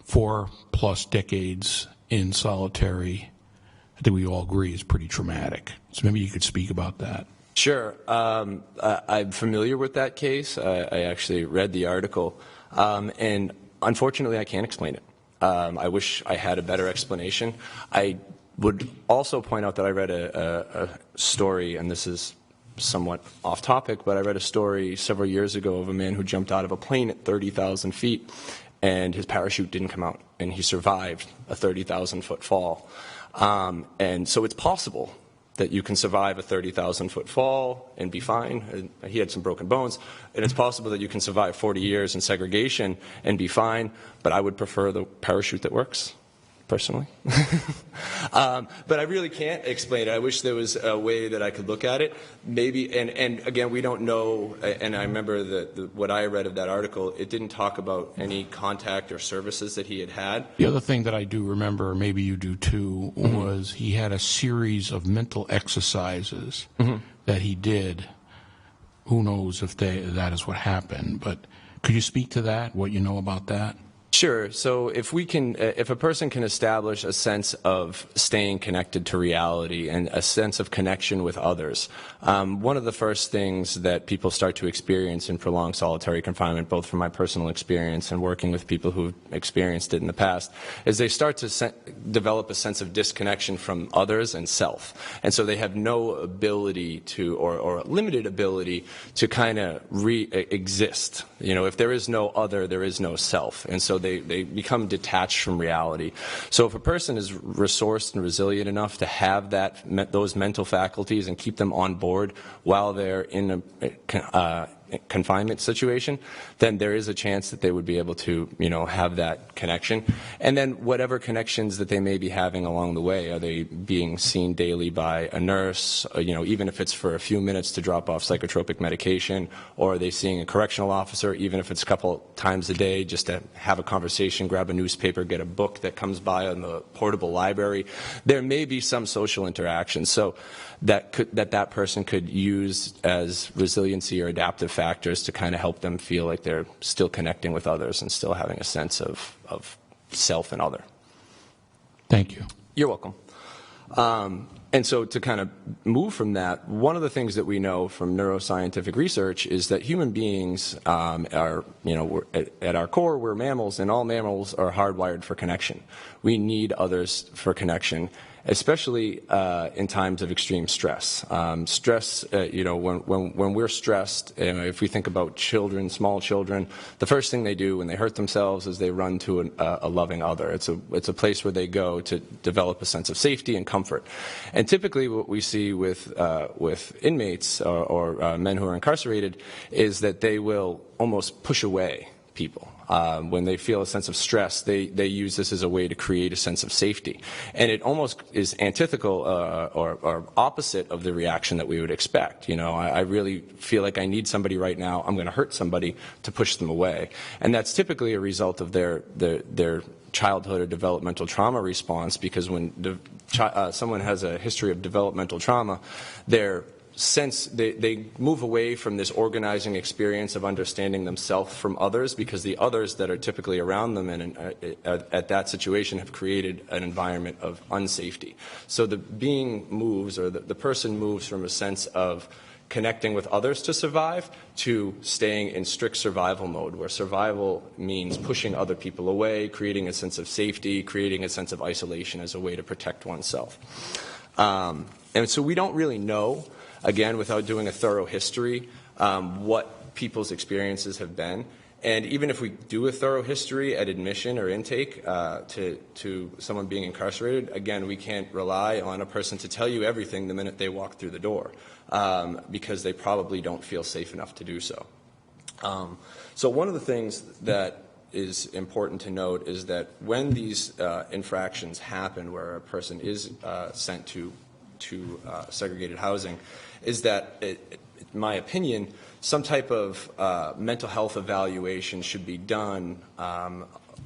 4+ decades in solitary, I think we all agree, is pretty traumatic. So maybe you could speak about that. Sure. I'm familiar with that case. I actually read the article, and unfortunately, I can't explain it. I wish I had a better explanation. I would also point out that I read a story, and this is somewhat off topic, but I read a story several years ago of a man who jumped out of a plane at 30,000 feet, and his parachute didn't come out, and he survived a 30,000-foot fall. And so it's possible that you can survive a 30,000-foot fall and be fine. He had some broken bones. And it's possible that you can survive 40 years in segregation and be fine, but I would prefer the parachute that works, personally. But I really can't explain it. I wish there was a way that I could look at it. Maybe, and again, we don't know, and I remember what I read of that article, it didn't talk about any contact or services that he had had. The other thing that I do remember, maybe you do too, was he had a series of mental exercises that he did. Who knows if that is what happened, but could you speak to that, what you know about that? Sure. So if a person can establish a sense of staying connected to reality and a sense of connection with others, one of the first things that people start to experience in prolonged solitary confinement, both from my personal experience and working with people who've experienced it in the past, is they start to develop a sense of disconnection from others and self. And so they have no ability to, or limited ability to kind of exist. You know, if there is no other, there is no self. And so they become detached from reality. So if a person is resourced and resilient enough to have those mental faculties and keep them on board while they're in a confinement situation, then there is a chance that they would be able to, have that connection. And then whatever connections that they may be having along the way, are they being seen daily by a nurse, even if it's for a few minutes to drop off psychotropic medication, or are they seeing a correctional officer, even if it's a couple times a day, just to have a conversation, grab a newspaper, get a book that comes by on the portable library. There may be some social interaction. So that person could use as resiliency or adaptive factors to kind of help them feel like they're still connecting with others and still having a sense of self and other. Thank you. You're welcome. And so to kind of move from that, one of the things that we know from neuroscientific research is that human beings are, at our core, we're mammals, and all mammals are hardwired for connection. We need others for connection, especially in times of extreme stress. Stress, when we're stressed, if we think about children, small children, the first thing they do when they hurt themselves is they run to a loving other. It's a place where they go to develop a sense of safety and comfort. And typically what we see with inmates or men who are incarcerated is that they will almost push away people. When they feel a sense of stress, they use this as a way to create a sense of safety. And it almost is antithetical or opposite of the reaction that we would expect. I really feel like I need somebody right now. I'm going to hurt somebody to push them away. And that's typically a result of their childhood or developmental trauma response, because when someone has a history of developmental trauma, they move away from this organizing experience of understanding themselves from others, because the others that are typically around them and at that situation have created an environment of unsafety. So the being moves, or the person moves from a sense of connecting with others to survive to staying in strict survival mode, where survival means pushing other people away, creating a sense of safety, creating a sense of isolation as a way to protect oneself. And so we don't really know, again, without doing a thorough history, what people's experiences have been. And even if we do a thorough history at admission or intake to someone being incarcerated, again, we can't rely on a person to tell you everything the minute they walk through the door, because they probably don't feel safe enough to do so. So one of the things that is important to note is that when these infractions happen, where a person is sent to segregated housing, is that, in my opinion, some type of mental health evaluation should be done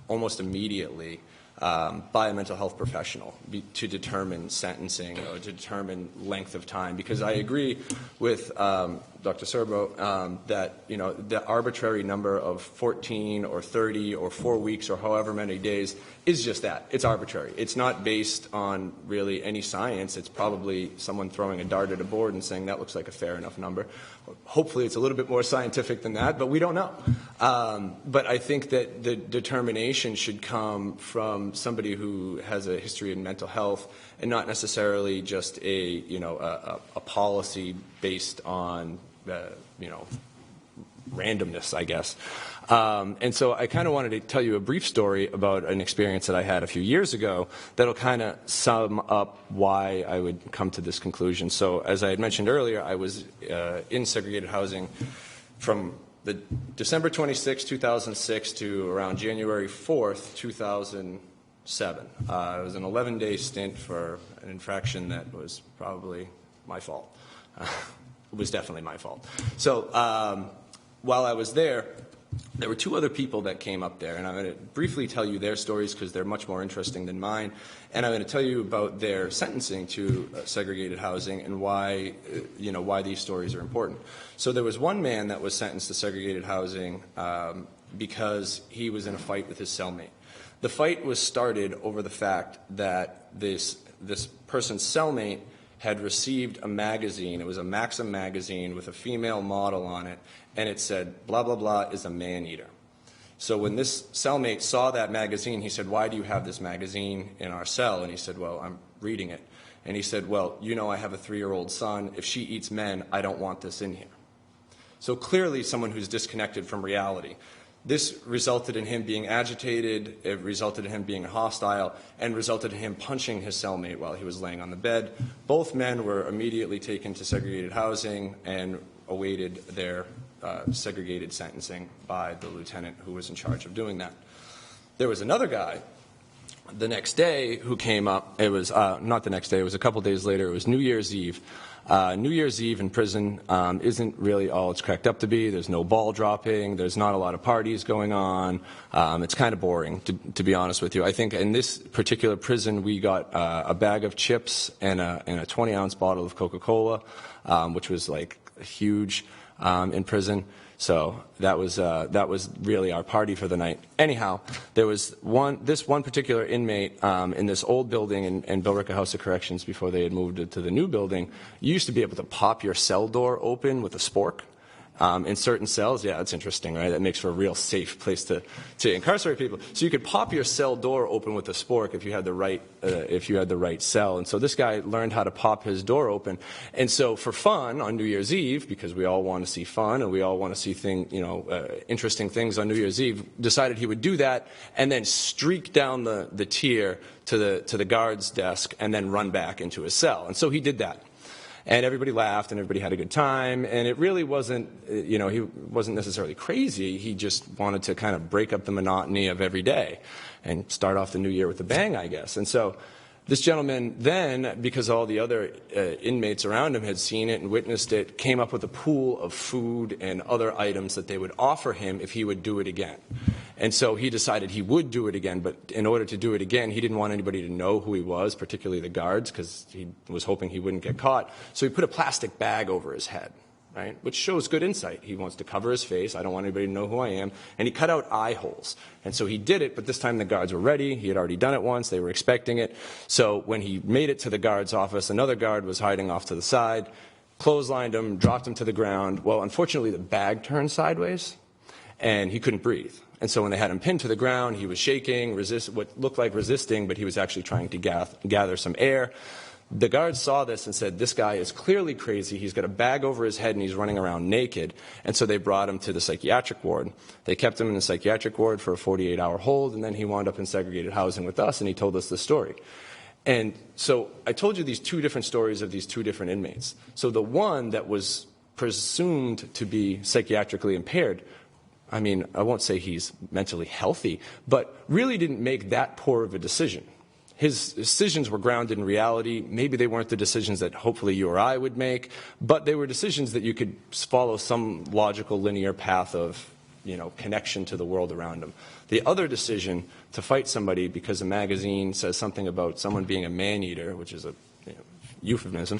almost immediately by a mental health professional to determine sentencing or to determine length of time. Because I agree with Dr. Serbo that the arbitrary number of 14 or 30 or 4 weeks or however many days is just that. It's arbitrary. It's not based on really any science. It's probably someone throwing a dart at a board and saying that looks like a fair enough number. Hopefully it's a little bit more scientific than that, but we don't know. But I think that the determination should come from somebody who has a history in mental health and not necessarily just a policy based on randomness, I guess. And so I kind of wanted to tell you a brief story about an experience that I had a few years ago that'll kind of sum up why I would come to this conclusion. So as I had mentioned earlier, I was in segregated housing from the December 26, 2006 to around January 4th, 2007. It was an 11-day stint for an infraction that was probably my fault. It was definitely my fault. So while I was there were two other people that came up there, and I'm going to briefly tell you their stories because they're much more interesting than mine, and I'm going to tell you about their sentencing to segregated housing and why these stories are important. So there was one man that was sentenced to segregated housing because he was in a fight with his cellmate. The fight was started over the fact that this person's cellmate had received a magazine. It was a Maxim magazine with a female model on it, and it said, blah, blah, blah is a man-eater. So when this cellmate saw that magazine, he said, why do you have this magazine in our cell? And he said, well, I'm reading it. And he said, well, I have a 3-year-old son. If she eats men, I don't want this in here. So clearly someone who's disconnected from reality. This resulted in him being agitated, it resulted in him being hostile, and resulted in him punching his cellmate while he was laying on the bed. Both men were immediately taken to segregated housing and awaited their segregated sentencing by the lieutenant who was in charge of doing that. There was another guy the next day who came up. It was not the next day, it was a couple days later. It was New Year's Eve. New Year's Eve in prison isn't really all it's cracked up to be. There's no ball dropping. There's not a lot of parties going on. It's kind of boring, to be honest with you. I think in this particular prison, we got a bag of chips and a 20-ounce bottle of Coca-Cola, which was like huge in prison. So that was really our party for the night. Anyhow, there was this one particular inmate in this old building in Billerica House of Corrections before they had moved it to the new building. You used to be able to pop your cell door open with a spork. In certain cells, yeah, that's interesting, right? That makes for a real safe place to incarcerate people. So you could pop your cell door open with a spork if you had the right cell. And so this guy learned how to pop his door open. And so for fun on New Year's Eve, because we all want to see fun and we all want to see interesting things on New Year's Eve, decided he would do that and then streak down the tier to the guard's desk and then run back into his cell. And so he did that. And everybody laughed and everybody had a good time. And it really wasn't, he wasn't necessarily crazy. He just wanted to kind of break up the monotony of every day and start off the new year with a bang, I guess. And so this gentleman then, because all the other inmates around him had seen it and witnessed it, came up with a pool of food and other items that they would offer him if he would do it again. And so he decided he would do it again, but in order to do it again, he didn't want anybody to know who he was, particularly the guards, because he was hoping he wouldn't get caught. So he put a plastic bag over his head, right, which shows good insight. He wants to cover his face. I don't want anybody to know who I am. And he cut out eye holes. And so he did it, but this time the guards were ready. He had already done it once. They were expecting it. So when he made it to the guard's office, another guard was hiding off to the side, clotheslined him, dropped him to the ground. Well, unfortunately, the bag turned sideways, and he couldn't breathe. And so when they had him pinned to the ground, he was shaking, what looked like resisting, but he was actually trying to gather some air. The guards saw this and said, this guy is clearly crazy. He's got a bag over his head and he's running around naked. And so they brought him to the psychiatric ward. They kept him in the psychiatric ward for a 48-hour hold, and then he wound up in segregated housing with us, and he told us the story. And so I told you these two different stories of these two different inmates. So the one that was presumed to be psychiatrically impaired, I mean, I won't say he's mentally healthy, but really didn't make that poor of a decision. His decisions were grounded in reality. Maybe they weren't the decisions that hopefully you or I would make, but they were decisions that you could follow some logical linear path of connection to the world around them. The other decision to fight somebody because a magazine says something about someone being a man-eater, which is a euphemism,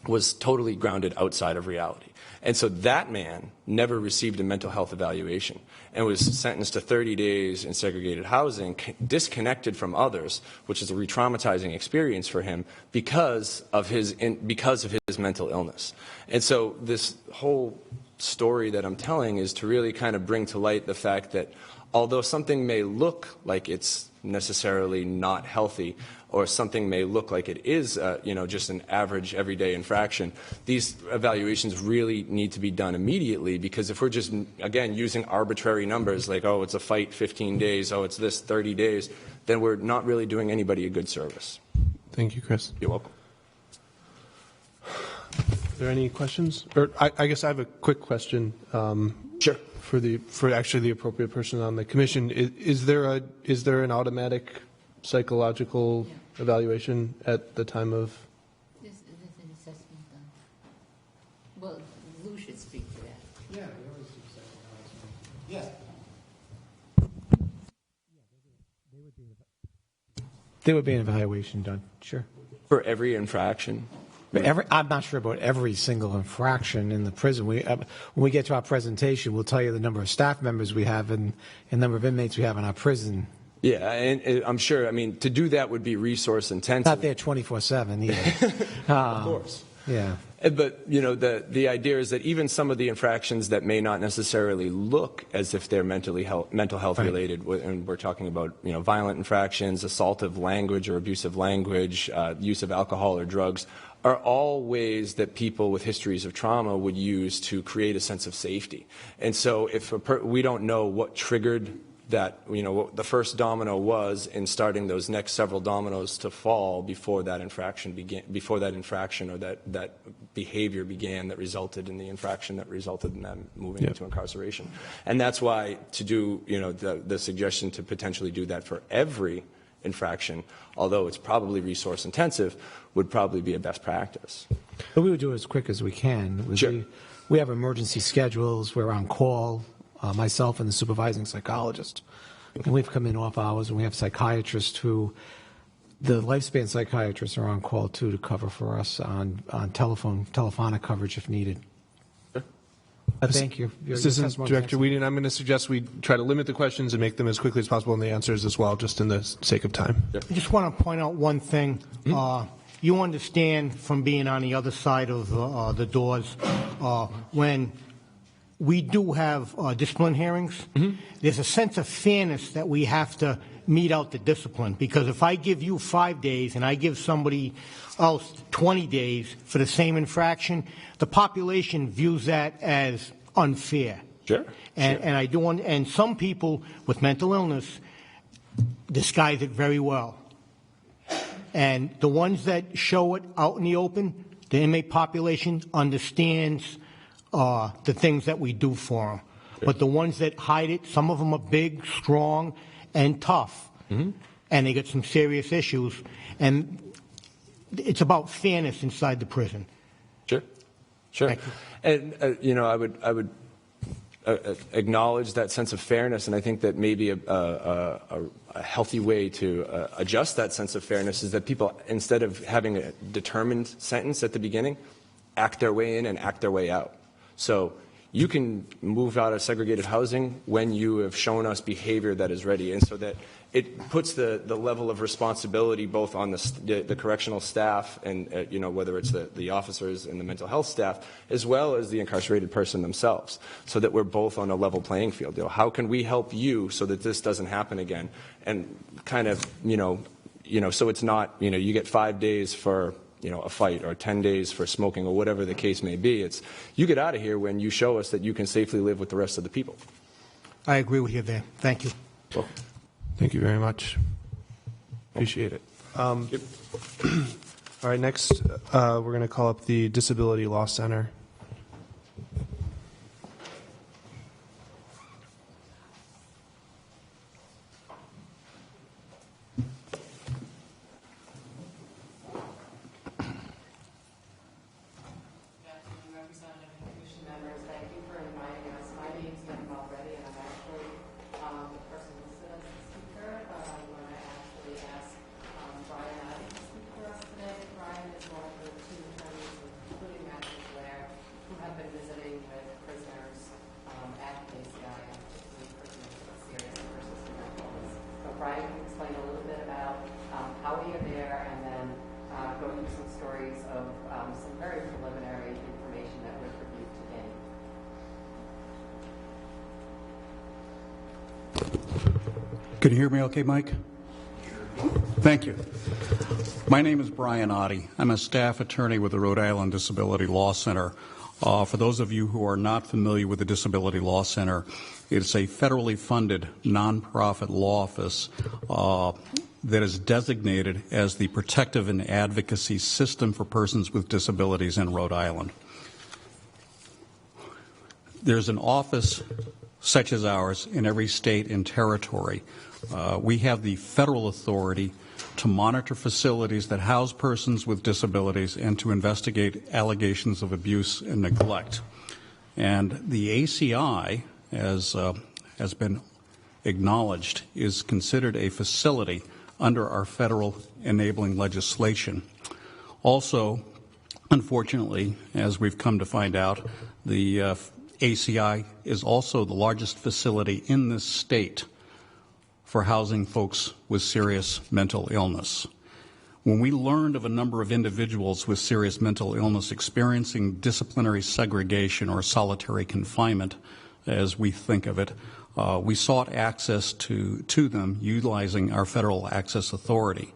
was totally grounded outside of reality. And so that man never received a mental health evaluation and was sentenced to 30 days in segregated housing, disconnected from others, which is a re-traumatizing experience for him because of his mental illness. And so this whole story that I'm telling is to really kind of bring to light the fact that although something may look like it's necessarily not healthy, or something may look like it is, just an average everyday infraction, these evaluations really need to be done immediately, because if we're just, again, using arbitrary numbers like, oh, it's a fight 15 days, oh, it's this 30 days, then we're not really doing anybody a good service. Thank you, Chris. You're welcome. Are there any questions? Or I guess I have a quick question. Sure. For actually the appropriate person on the commission. Is there an automatic psychological evaluation at the time of? There's an assessment done. Well, Lou should speak to that. Yeah, we always do psychology. Yeah. There would be an evaluation done, sure. For every infraction? But I'm not sure about every single infraction in the prison. When we get to our presentation, we'll tell you the number of staff members we have and the number of inmates we have in our prison. Yeah, and I'm sure, to do that would be resource intensive. Not there 24/7 either. Of course. Yeah. But, the idea is that even some of the infractions that may not necessarily look as if they're mental health related, and we're talking about, violent infractions, assaultive language or abusive language, use of alcohol or drugs, are all ways that people with histories of trauma would use to create a sense of safety. And so if we don't know what triggered that, what the first domino was in starting those next several dominoes to fall before that infraction or that behavior began that resulted in the infraction that resulted in them moving into incarceration. And that's why to do, the suggestion to potentially do that for every infraction, although it's probably resource intensive, would probably be a best practice. But we would do it as quick as we can. Sure. We have emergency schedules. We're on call, myself and the supervising psychologist. And we've come in off hours, and we have psychiatrists the lifespan psychiatrists are on call too to cover for us on telephonic coverage if needed. Thank you. Assistant Director Whedon, I'm going to suggest we try to limit the questions and make them as quickly as possible and the answers as well, just in the sake of time. I just want to point out one thing. You understand from being on the other side of the doors, when we do have discipline hearings, there's a sense of fairness that we have to mete out the discipline, because if I give you 5 days and I give somebody else 20 days for the same infraction, the population views that as unfair. Sure. And I do, and some people with mental illness disguise it very well. And the ones that show it out in the open, the inmate population understands the things that we do for them. Sure. But the ones that hide it, some of them are big, strong, and tough. And they get some serious issues. And it's about fairness inside the prison. Sure. And I would acknowledge that sense of fairness, and I think that maybe a healthy way to adjust that sense of fairness is that people, instead of having a determined sentence at the beginning, act their way in and act their way out. So you can move out of segregated housing when you have shown us behavior that is ready, and so that it puts the level of responsibility both on the correctional staff and whether it's the officers and the mental health staff, as well as the incarcerated person themselves, so that we're both on a level playing field. How can we help you so that this doesn't happen again? And kind of so it's not you get 5 days for a fight or 10 days for smoking or whatever the case may be. It's you get out of here when you show us that you can safely live with the rest of the people. I agree with you there. Thank you. Well, thank you very much. Appreciate it. All right, next we're going to call up the Disability Law Center. Representative and commission members, thank you for inviting us. My name is of some very preliminary information that was reviewed today. Can you hear me okay, Mike? Thank you. My name is Brian Oddie. I'm a staff attorney with the Rhode Island Disability Law Center. For those of you who are not familiar with the Disability Law Center, it's a federally funded nonprofit law office that is designated as the protective and advocacy system for persons with disabilities in Rhode Island. There's an office such as ours in every state and territory. We have the federal authority to monitor facilities that house persons with disabilities and to investigate allegations of abuse and neglect. And the ACI, as has been acknowledged, is considered a facility under our federal enabling legislation. Also, unfortunately, as we've come to find out, the ACI is also the largest facility in this state for housing folks with serious mental illness. When we learned of a number of individuals with serious mental illness experiencing disciplinary segregation or solitary confinement, as we think of it, we sought access to them utilizing our federal access authority.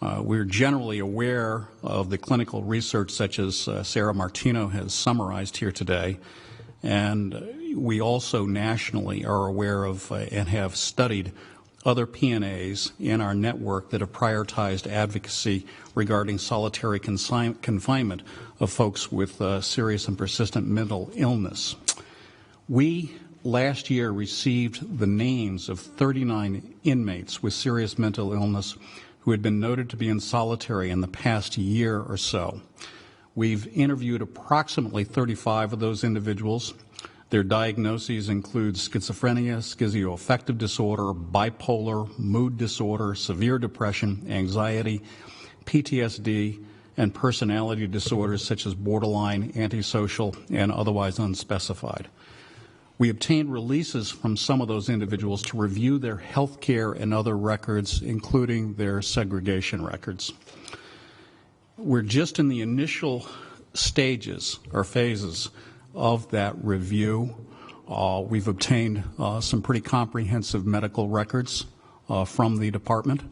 We're generally aware of the clinical research such as Sarah Martino has summarized here today, and we also nationally are aware of and have studied other PNAs in our network that have prioritized advocacy regarding solitary confinement of folks with serious and persistent mental illness. We last year received the names of 39 inmates with serious mental illness who had been noted to be in solitary in the past year or so. We've interviewed approximately 35 of those individuals. Their diagnoses include schizophrenia, schizoaffective disorder, bipolar, mood disorder, severe depression, anxiety, PTSD, and personality disorders such as borderline, antisocial, and otherwise unspecified. We obtained releases from some of those individuals to review their health care and other records, including their segregation records. We're just in the initial stages or phases of that review. We've obtained some pretty comprehensive medical records from the department.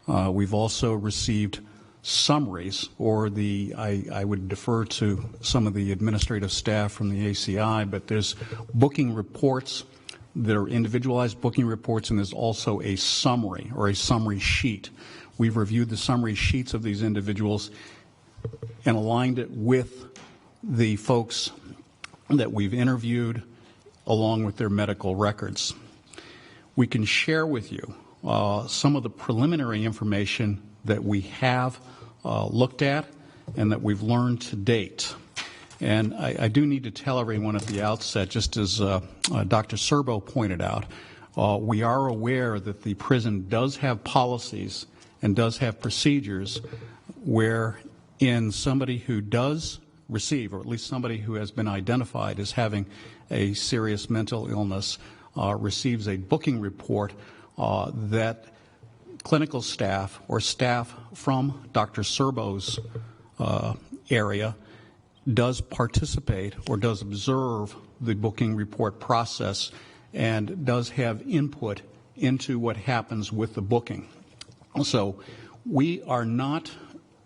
We've also received summaries, or I would defer to some of the administrative staff from the ACI, but there's booking reports that are individualized booking reports, and there's also a summary or a summary sheet. We've reviewed the summary sheets of these individuals and aligned it with the folks that we've interviewed along with their medical records. We can share with you some of the preliminary information that we have looked at and that we've learned to date. And I do need to tell everyone at the outset, just as Dr. Serbo pointed out, we are aware that the prison does have policies and does have procedures where in somebody who does receive, or at least somebody who has been identified as having a serious mental illness, receives a booking report that clinical staff or staff from Dr. Serbo's area does participate or does observe the booking report process and does have input into what happens with the booking. So we are not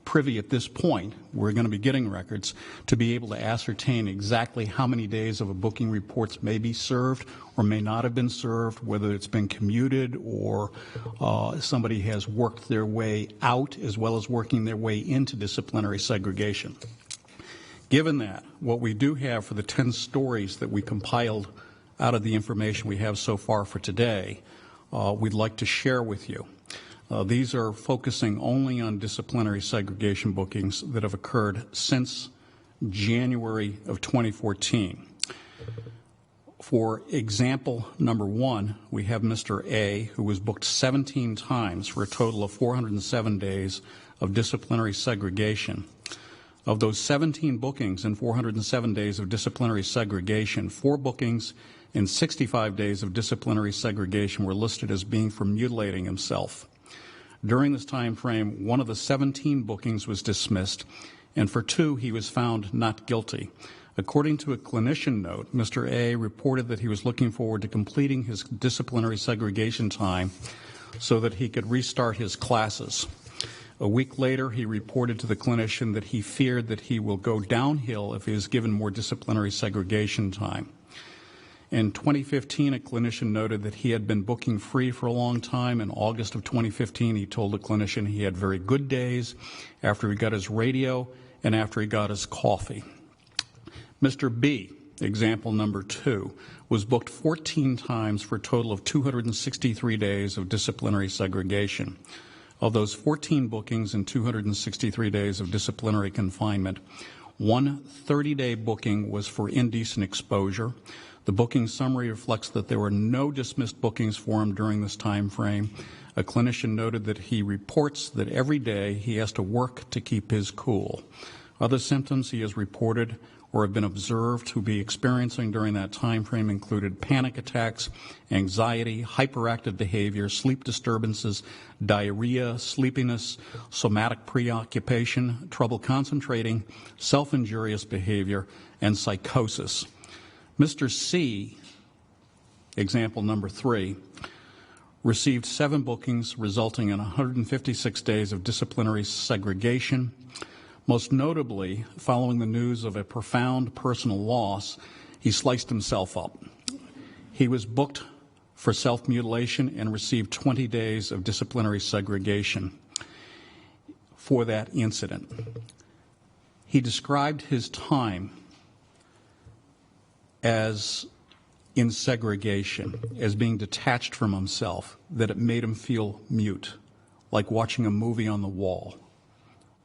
privy at this point, we're going to be getting records, to be able to ascertain exactly how many days of a booking reports may be served or may not have been served, whether it's been commuted or somebody has worked their way out as well as working their way into disciplinary segregation. Given that, what we do have for the 10 stories that we compiled out of the information we have so far for today, we'd like to share with you. These are focusing only on disciplinary segregation bookings that have occurred since January of 2014. For example number 1, we have Mr. A, who was booked 17 times for a total of 407 days of disciplinary segregation. Of those 17 bookings and 407 days of disciplinary segregation, 4 bookings and 65 days of disciplinary segregation were listed as being for mutilating himself. During this time frame, one of the 17 bookings was dismissed, and for 2 he was found not guilty. According to a clinician note, Mr. A reported that he was looking forward to completing his disciplinary segregation time so that he could restart his classes. A week later, he reported to the clinician that he feared that he will go downhill if he is given more disciplinary segregation time. In 2015, a clinician noted that he had been booking free for a long time. In August of 2015, he told the clinician he had very good days after he got his radio and after he got his coffee. Mr. B, example number 2, was booked 14 times for a total of 263 days of disciplinary segregation. Of those 14 bookings and 263 days of disciplinary confinement, one 30-day booking was for indecent exposure. The booking summary reflects that there were no dismissed bookings for him during this time frame. A clinician noted that he reports that every day he has to work to keep his cool. Other symptoms he has reported or have been observed to be experiencing during that time frame included panic attacks, anxiety, hyperactive behavior, sleep disturbances, diarrhea, sleepiness, somatic preoccupation, trouble concentrating, self-injurious behavior, and psychosis. Mr. C, example number 3, received 7 bookings resulting in 156 days of disciplinary segregation. Most notably, following the news of a profound personal loss, he sliced himself up. He was booked for self-mutilation and received 20 days of disciplinary segregation for that incident. He described his time as in segregation, as being detached from himself, that it made him feel mute, like watching a movie on the wall.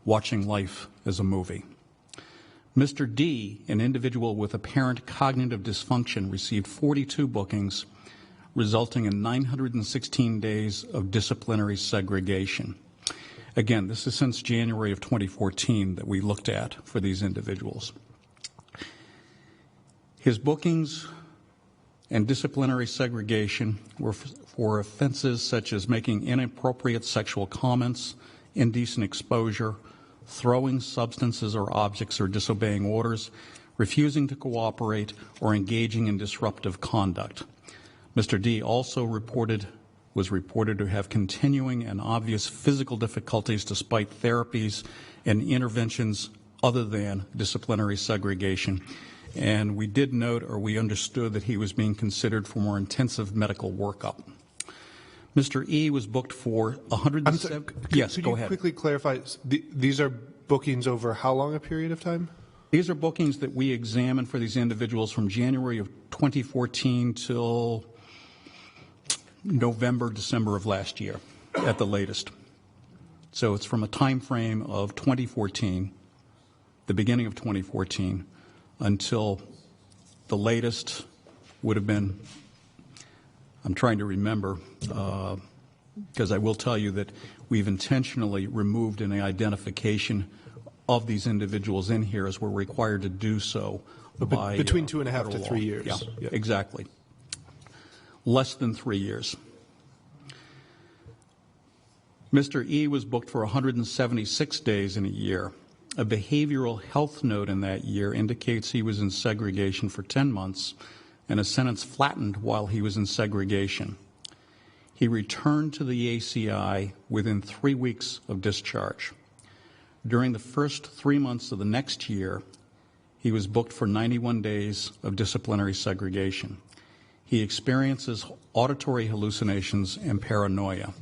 Watching life as a movie. Mr. D, an individual with apparent cognitive dysfunction, received 42 bookings, resulting in 916 days of disciplinary segregation. Again, this is since January of 2014 that we looked at for these individuals. His bookings and disciplinary segregation were for offenses such as making inappropriate sexual comments, indecent exposure, throwing substances or objects or disobeying orders, refusing to cooperate, or engaging in disruptive conduct. Mr. D also was reported to have continuing and obvious physical difficulties despite therapies and interventions other than disciplinary segregation. And we did note, or we understood, that he was being considered for more intensive medical workup. Mr. E was booked for 107. Yes, go ahead. Could you quickly clarify? These are bookings over how long a period of time? These are bookings that we examined for these individuals from January of 2014 till November, December of last year, at the latest. So it's from a time frame of 2014, the beginning of 2014, until the latest would have been, I'm trying to remember, because I will tell you that we've intentionally removed any identification of these individuals in here as we're required to do so by between 2.5 to 3 law. years. Yeah, exactly. Less than 3 years. Mr. E was booked for 176 days in a year. A behavioral health note in that year indicates he was in segregation for 10 months, and a sentence flattened while he was in segregation. He returned to the ACI within 3 weeks of discharge. During the first 3 months of the next year, he was booked for 91 days of disciplinary segregation. He experiences auditory hallucinations and paranoia.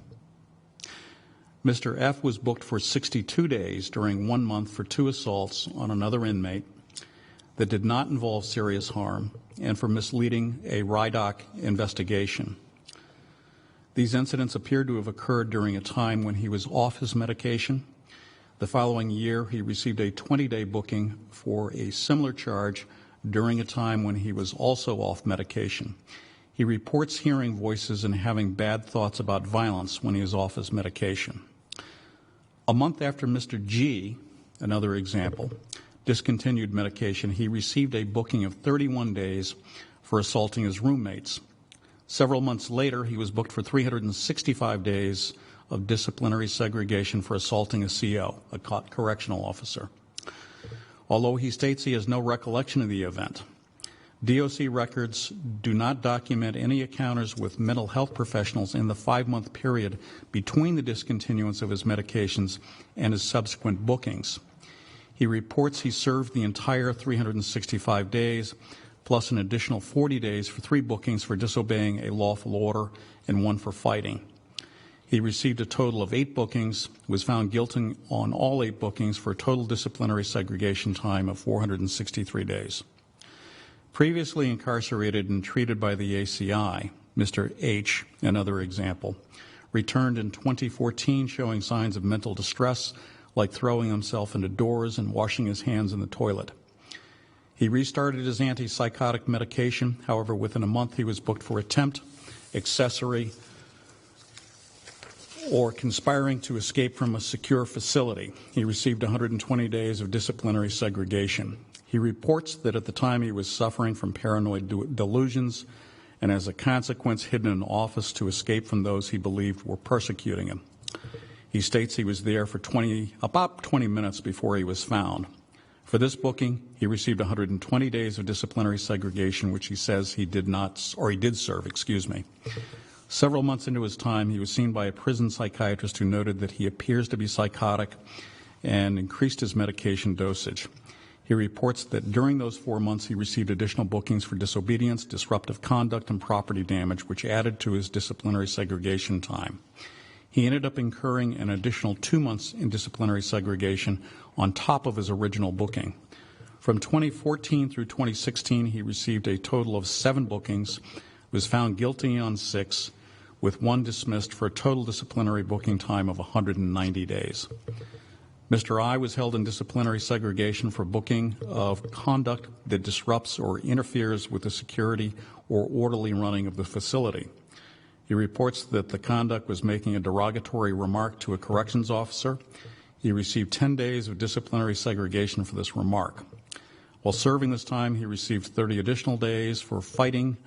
Mr. F was booked for 62 days during 1 month for 2 assaults on another inmate that did not involve serious harm and for misleading a RIDOC investigation. These incidents appeared to have occurred during a time when he was off his medication. The following year, he received a 20-day booking for a similar charge during a time when he was also off medication. He reports hearing voices and having bad thoughts about violence when he is off his medication. A month after Mr. G, another example, discontinued medication, he received a booking of 31 days for assaulting his roommates. Several months later, he was booked for 365 days of disciplinary segregation for assaulting a CO, a correctional officer. Although he states he has no recollection of the event, DOC records do not document any encounters with mental health professionals in the 5-month period between the discontinuance of his medications and his subsequent bookings. He reports he served the entire 365 days, plus an additional 40 days for 3 bookings for disobeying a lawful order and 1 for fighting. He received a total of 8 bookings, was found guilty on all 8 bookings for a total disciplinary segregation time of 463 days. Previously incarcerated and treated by the ACI, Mr. H, another example, returned in 2014 showing signs of mental distress, like throwing himself into doors and washing his hands in the toilet. He restarted his antipsychotic medication. However, within a month he was booked for attempt, accessory, or conspiring to escape from a secure facility. He received 120 days of disciplinary segregation. He reports that at the time he was suffering from paranoid delusions and as a consequence hid in an office to escape from those he believed were persecuting him. He states he was there for about 20 minutes before he was found. For this booking, he received 120 days of disciplinary segregation, which he says he did serve. Several months into his time, he was seen by a prison psychiatrist who noted that he appears to be psychotic and increased his medication dosage. He reports that during those 4 months, he received additional bookings for disobedience, disruptive conduct, and property damage, which added to his disciplinary segregation time. He ended up incurring an additional 2 months in disciplinary segregation on top of his original booking. From 2014 through 2016, he received a total of 7 bookings, was found guilty on 6, with 1 dismissed for a total disciplinary booking time of 190 days. Mr. I was held in disciplinary segregation for booking of conduct that disrupts or interferes with the security or orderly running of the facility. He reports that the conduct was making a derogatory remark to a corrections officer. He received 10 days of disciplinary segregation for this remark. While serving this time, he received 30 additional days for fighting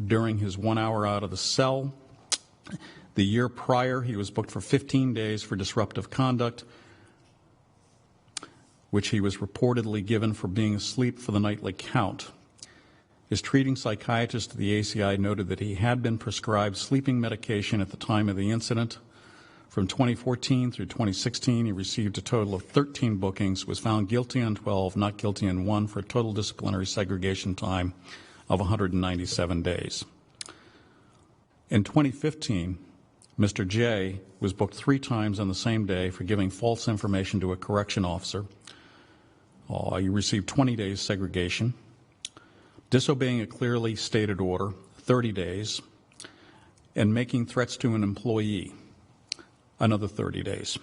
during his 1 hour out of the cell. The year prior, he was booked for 15 days for disruptive conduct, which he was reportedly given for being asleep for the nightly count. His treating psychiatrist at the ACI noted that he had been prescribed sleeping medication at the time of the incident. From 2014 through 2016, he received a total of 13 bookings, was found guilty on 12, not guilty on 1, for a total disciplinary segregation time of 197 days. In 2015, Mr. J was booked 3 times on the same day for giving false information to a correction officer. He received 20 days segregation. Disobeying a clearly stated order, 30 days, and making threats to an employee, another 30 days.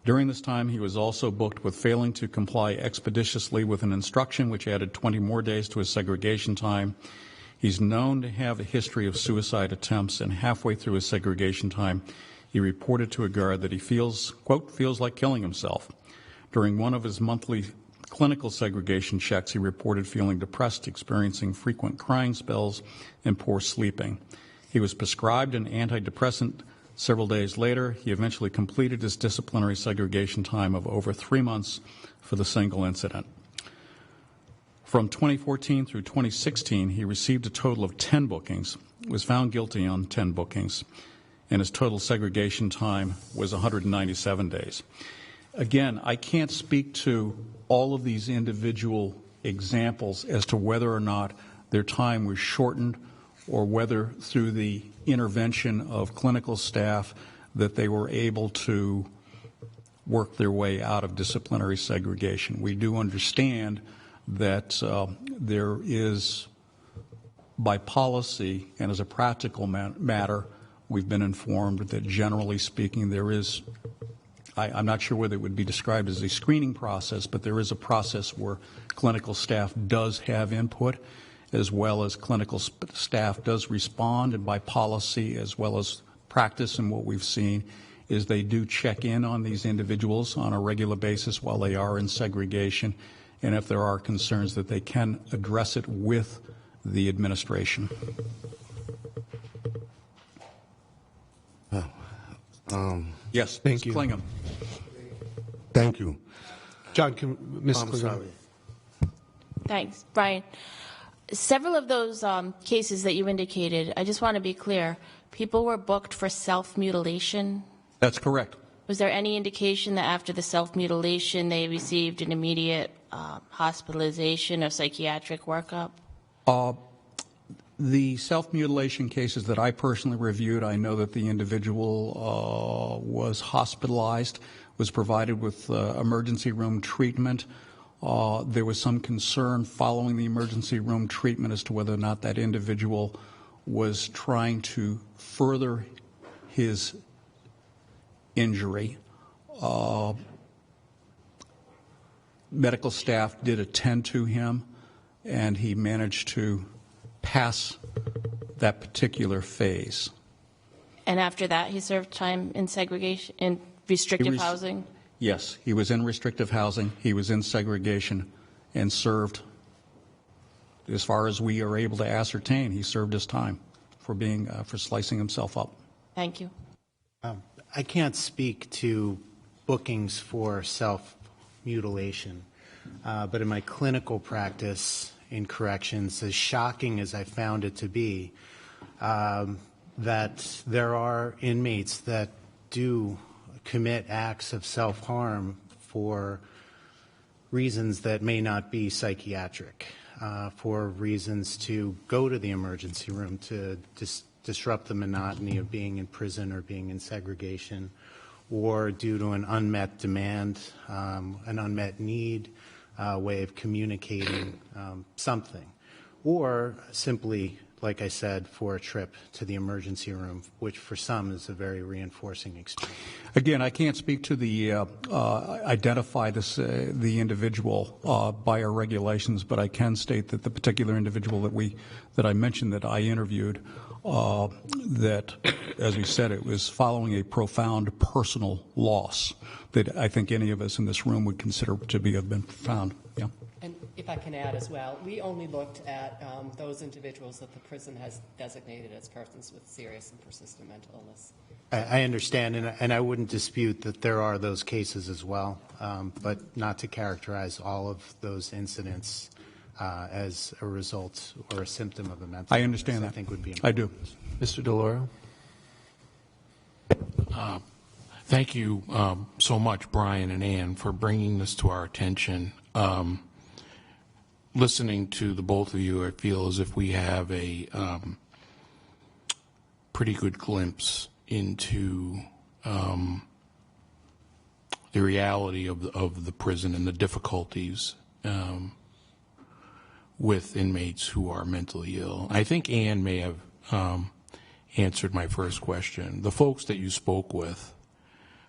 During this time, he was also booked with failing to comply expeditiously with an instruction, which added 20 more days to his segregation time. He's known to have a history of suicide attempts, and halfway through his segregation time, he reported to a guard that he feels, quote, feels like killing himself. During one of his monthly clinical segregation checks, he reported feeling depressed, experiencing frequent crying spells, and poor sleeping. He was prescribed an antidepressant. Several days later, he eventually completed his disciplinary segregation time of over 3 months for the single incident. From 2014 through 2016, he received a total of 10 bookings, was found guilty on 10 bookings, and his total segregation time was 197 days. Again, I can't speak to all of these individual examples as to whether or not their time was shortened or whether through the intervention of clinical staff that they were able to work their way out of disciplinary segregation. We do understand that there is, by policy and as a practical matter, we've been informed that generally speaking there is, I'm not sure whether it would be described as a screening process, but there is a process where clinical staff does have input as well as clinical staff does respond, and by policy as well as practice and what we've seen is they do check in on these individuals on a regular basis while they are in segregation, and if there are concerns that they can address it with the administration. Yes, thank you. Klingham. Thank you. John, Ms. I'm Klingham. sorry. Thanks, Brian. Several of those cases that you indicated, I just want to be clear, people were booked for self-mutilation? That's correct. Was there any indication that after the self-mutilation they received an immediate hospitalization or psychiatric workup? The self-mutilation cases that I personally reviewed, I know that the individual was hospitalized, was provided with emergency room treatment. There was some concern following the emergency room treatment as to whether or not that individual was trying to further his injury. Medical staff did attend to him, and he managed to pass that particular phase. And after that, he served time in segregation, in restrictive housing? Yes, he was in restrictive housing, he was in segregation, and served, as far as we are able to ascertain, he served his time for being, for slicing himself up. Thank you. I can't speak to bookings for self-mutilation, but in my clinical practice in corrections, as shocking as I found it to be, that there are inmates that do commit acts of self-harm for reasons that may not be psychiatric, for reasons to go to the emergency room to disrupt the monotony of being in prison or being in segregation, or due to an unmet demand, an unmet need, way of communicating something, or simply, like I said, for a trip to the emergency room, which for some is a very reinforcing experience. Again, I can't speak to the identify this the individual by our regulations, but I can state that the particular individual that I mentioned that I interviewed, that, as we said, it was following a profound personal loss that I think any of us in this room would consider to have been profound. Yeah. And if I can add as well, we only looked at those individuals that the prison has designated as persons with serious and persistent mental illness. I understand, and I wouldn't dispute that there are those cases as well, but not to characterize all of those incidents as a result or a symptom of a mental illness. I understand that. I think would be I do. Mr. DeLauro? Thank you so much, Brian and Ann, for bringing this to our attention. Listening to the both of you, I feel as if we have a pretty good glimpse into the reality of the prison and the difficulties with inmates who are mentally ill. I think Ann may have answered my first question. The folks that you spoke with,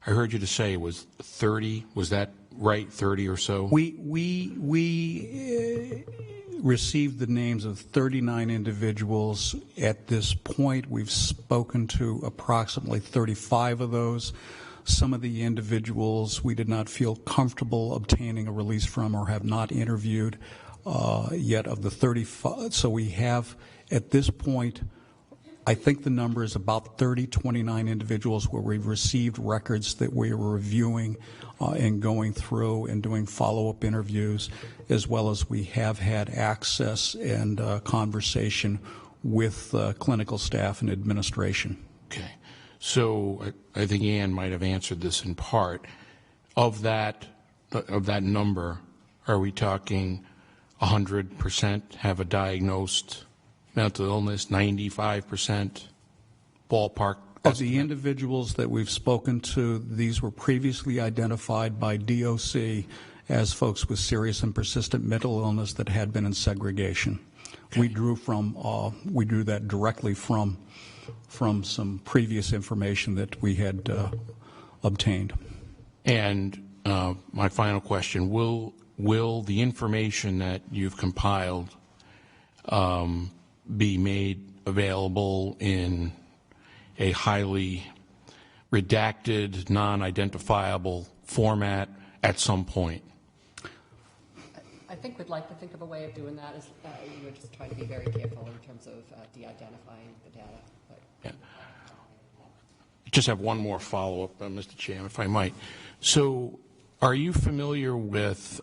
I heard you to say it was 30. Was that right, 30 or so? We received the names of 39 individuals. At this point, we've spoken to approximately 35 of those. Some of the individuals we did not feel comfortable obtaining a release from or have not interviewed yet of the 35. So we have, at this point, I think the number is about 29 individuals where we've received records that we are reviewing and going through and doing follow-up interviews, as well as we have had access and conversation with clinical staff and administration. Okay. So I think Ann might have answered this in part. Of that number, are we talking 100% have a diagnosed mental illness, 95% ballpark? Of the individuals that we've spoken to, these were previously identified by DOC as folks with serious and persistent mental illness that had been in segregation. Okay. We drew that directly from some previous information that we had obtained. And my final question, will the information that you've compiled be made available in a highly redacted, non-identifiable format at some point? I think we'd like to think of a way of doing that. We're just trying to be very careful in terms of de-identifying the data. But. Yeah. I just have one more follow-up, Mr. Chairman, if I might. So are you familiar with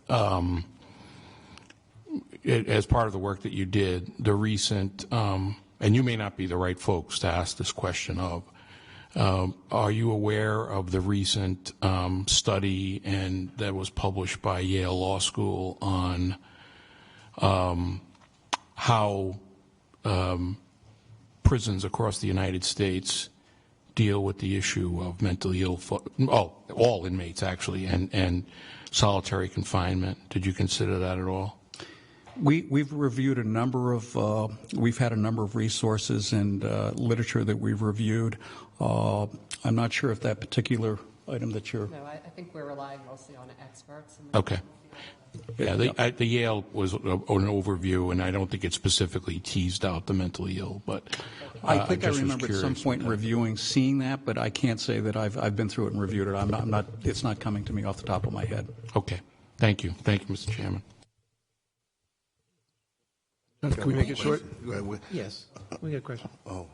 as part of the work that you did, the recent, and you may not be the right folks to ask this question of, are you aware of the recent study and that was published by Yale Law School on how prisons across the United States deal with the issue of mentally ill, all inmates actually, and solitary confinement? Did you consider that at all? We've reviewed a number of, we've had a number of resources and literature that we've reviewed. I'm not sure if that particular item that you're... No, I think we're relying mostly on experts. Okay. Yeah, the Yale was an overview, and I don't think it specifically teased out the mentally ill, but I think I remember at some point reviewing, seeing that, but I can't say that I've been through it and reviewed it. I'm not. It's not coming to me off the top of my head. Okay. Thank you. Thank you, Mr. Chairman. Can we make it short? Yes, we got a question. Oh.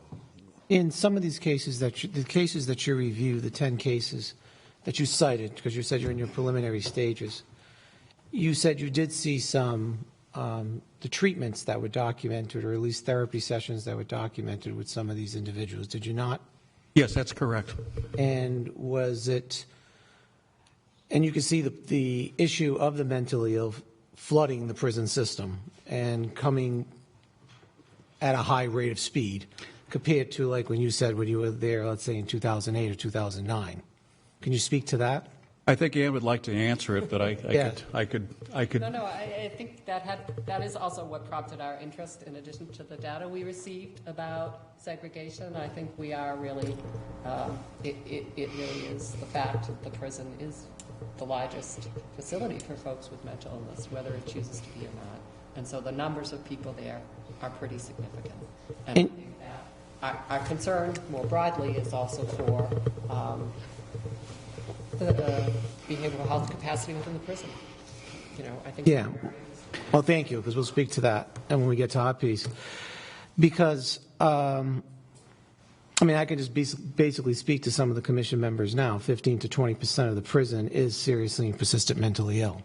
In some of these cases the cases that you review, the 10 cases that you cited, because you said you're in your preliminary stages, you said you did see some the treatments that were documented, or at least therapy sessions that were documented with some of these individuals. Did you not? Yes, that's correct. And was it? And you can see the issue of the mentally ill flooding the prison system and coming at a high rate of speed compared to, like, when you said when you were there, let's say in 2008 or 2009. Can you speak to that? I think Ann would like to answer it, but I could. No, I think that is also what prompted our interest. In addition to the data we received about segregation, I think we are really, it really is the fact that the prison is the largest facility for folks with mental illness, whether it chooses to be or not. And so the numbers of people there are pretty significant. And I think that our concern more broadly is also for the behavioral health capacity within the prison. You know, I think. Yeah. Well, thank you, because we'll speak to that and when we get to our piece. Because, I mean, I can just basically speak to some of the commission members now. 15 to 20% of the prison is seriously and persistent mentally ill.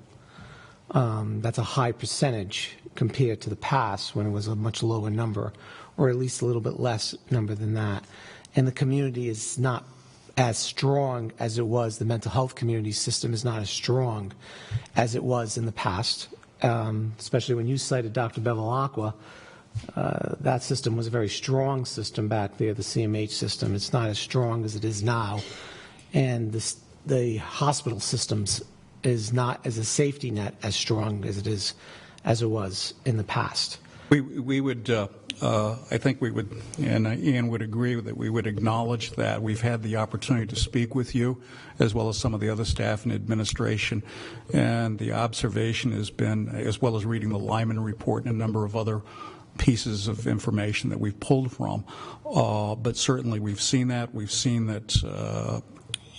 That's a high percentage compared to the past when it was a much lower number, or at least a little bit less number than that. And the community is not as strong as it was. The mental health community system is not as strong as it was in the past, especially when you cited Dr. Bevilacqua. That system was a very strong system back there, the CMH system. It's not as strong as it is now. And the hospital systems is not as a safety net as strong as it was in the past. We would, I think we would, and Ian would agree that we would acknowledge that we've had the opportunity to speak with you, as well as some of the other staff and administration, and the observation has been, as well as reading the Lyman report and a number of other pieces of information that we've pulled from, but certainly we've seen that. We've seen that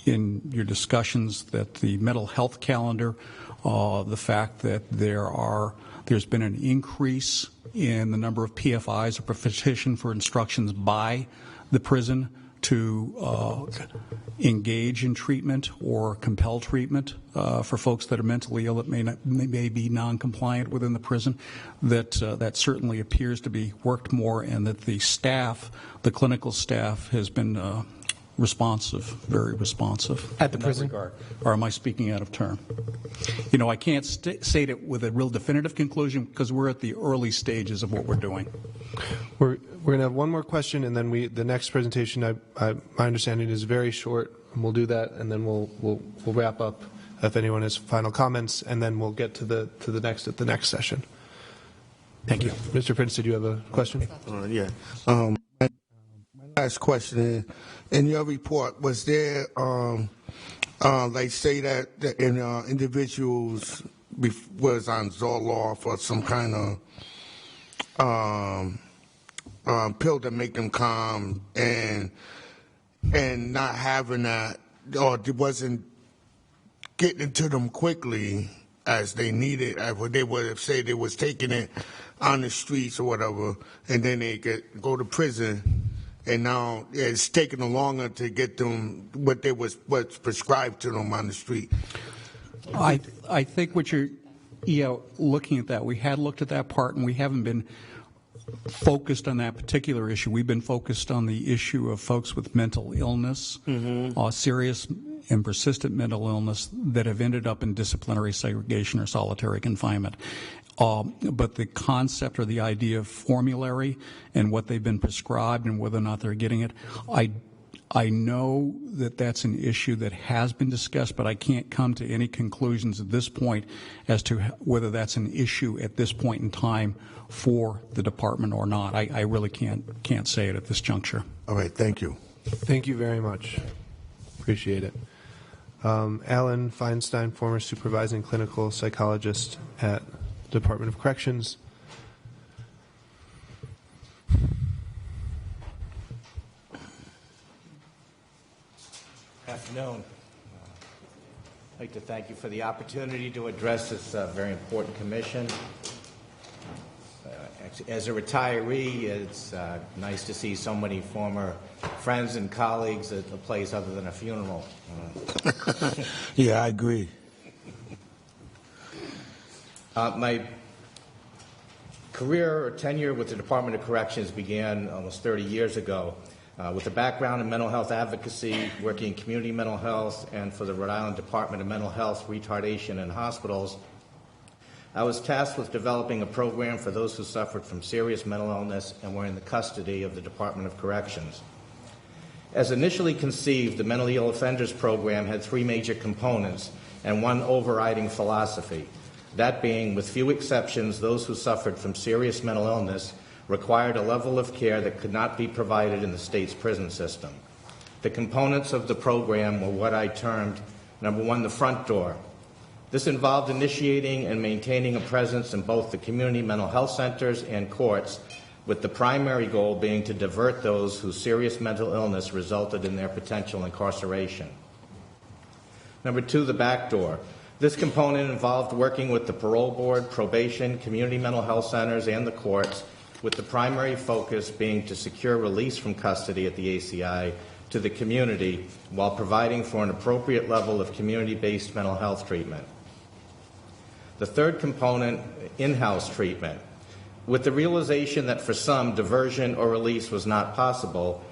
in your discussions that the mental health calendar, the fact that there's been an increase in the number of PFIs, or petition for instructions by the prison to engage in treatment or compel treatment for folks that are mentally ill that may be non-compliant within the prison, that certainly appears to be worked more, and that the staff, the clinical staff, has been responsive, very responsive. At the prison? Or am I speaking out of turn? You know, I can't state it with a real definitive conclusion because we're at the early stages of what we're doing. We're going to have one more question, and then the next presentation, my understanding, is very short, and we'll do that, and then we'll wrap up if anyone has final comments, and then we'll get to the next session. Thank you. Mr. Prince, did you have a question? Yeah. My last question is, in your report, was there, like, say that individuals was on Zoloft or some kind of pill to make them calm, and not having that, or it wasn't getting to them quickly as they needed, they would have said they was taking it on the streets or whatever, and then they go to prison, and now it's taking them longer to get them what's prescribed to them on the street. I think what you're Yeah, looking at that, we had looked at that part, and we haven't been focused on that particular issue. We've been focused on the issue of folks with mental illness, serious and persistent mental illness that have ended up in disciplinary segregation or solitary confinement. But the concept or the idea of formulary and what they've been prescribed and whether or not they're getting it, I know that that's an issue that has been discussed, but I can't come to any conclusions at this point as to whether that's an issue at this point in time for the department or not. I really can't say it at this juncture. All right, thank you. Thank you very much. Appreciate it. Alan Feinstein, former supervising clinical psychologist at the Department of Corrections. Good afternoon. I'd like to thank you for the opportunity to address this very important commission. As a retiree, it's nice to see so many former friends and colleagues at a place other than a funeral. Yeah, I agree. My career or tenure with the Department of Corrections began almost 30 years ago with a background in mental health advocacy, working in community mental health, and for the Rhode Island Department of Mental Health Retardation in Hospitals. I was tasked with developing a program for those who suffered from serious mental illness and were in the custody of the Department of Corrections. As initially conceived, the Mentally Ill Offenders Program had three major components and one overriding philosophy. That being, with few exceptions, those who suffered from serious mental illness required a level of care that could not be provided in the state's prison system. The components of the program were what I termed, number one, the front door. This involved initiating and maintaining a presence in both the community mental health centers and courts, with the primary goal being to divert those whose serious mental illness resulted in their potential incarceration. Number two, the back door. This component involved working with the parole board, probation, community mental health centers, and the courts, with the primary focus being to secure release from custody at the ACI to the community while providing for an appropriate level of community-based mental health treatment. The third component, in-house treatment. With the realization that for some, diversion or release was not possible,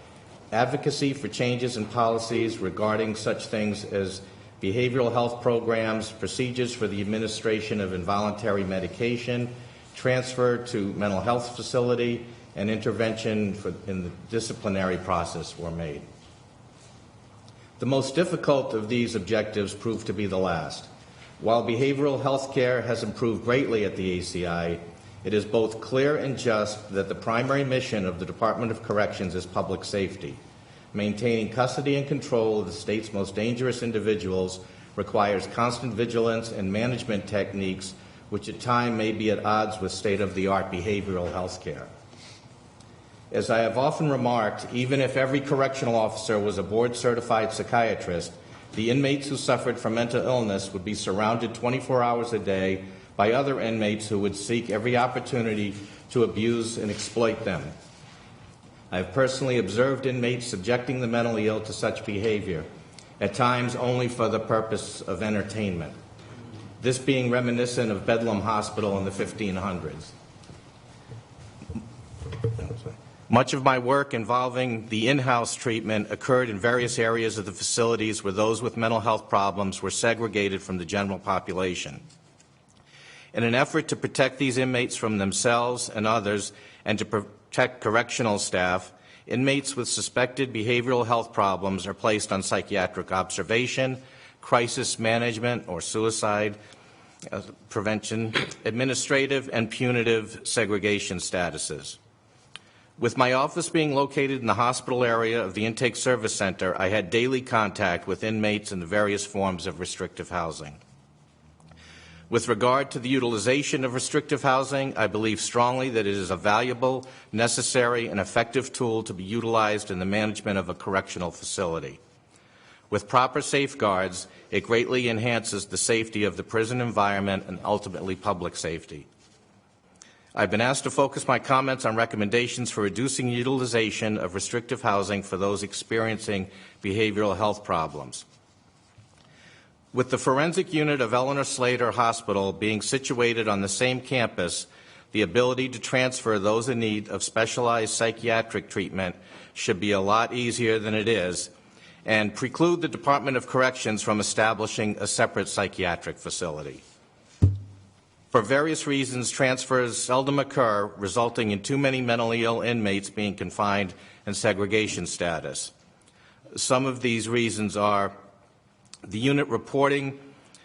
advocacy for changes in policies regarding such things as behavioral health programs, procedures for the administration of involuntary medication, transfer to mental health facility, and intervention in the disciplinary process were made. The most difficult of these objectives proved to be the last. While behavioral health care has improved greatly at the ACI, it is both clear and just that the primary mission of the Department of Corrections is public safety. Maintaining custody and control of the state's most dangerous individuals requires constant vigilance and management techniques which at times may be at odds with state-of-the-art behavioral health care. As I have often remarked, even if every correctional officer was a board-certified psychiatrist, the inmates who suffered from mental illness would be surrounded 24 hours a day by other inmates who would seek every opportunity to abuse and exploit them. I have personally observed inmates subjecting the mentally ill to such behavior, at times only for the purpose of entertainment, this being reminiscent of Bedlam Hospital in the 1500s. Much of my work involving the in-house treatment occurred in various areas of the facilities where those with mental health problems were segregated from the general population. In an effort to protect these inmates from themselves and others and to protect correctional staff, inmates with suspected behavioral health problems are placed on psychiatric observation, crisis management or suicide prevention, administrative and punitive segregation statuses. With my office being located in the hospital area of the Intake Service Center, I had daily contact with inmates in the various forms of restrictive housing. With regard to the utilization of restrictive housing, I believe strongly that it is a valuable, necessary, and effective tool to be utilized in the management of a correctional facility. With proper safeguards, it greatly enhances the safety of the prison environment and ultimately public safety. I've been asked to focus my comments on recommendations for reducing utilization of restrictive housing for those experiencing behavioral health problems. With the forensic unit of Eleanor Slater Hospital being situated on the same campus, the ability to transfer those in need of specialized psychiatric treatment should be a lot easier than it is, and preclude the Department of Corrections from establishing a separate psychiatric facility. For various reasons, transfers seldom occur, resulting in too many mentally ill inmates being confined in segregation status. Some of these reasons are the unit reporting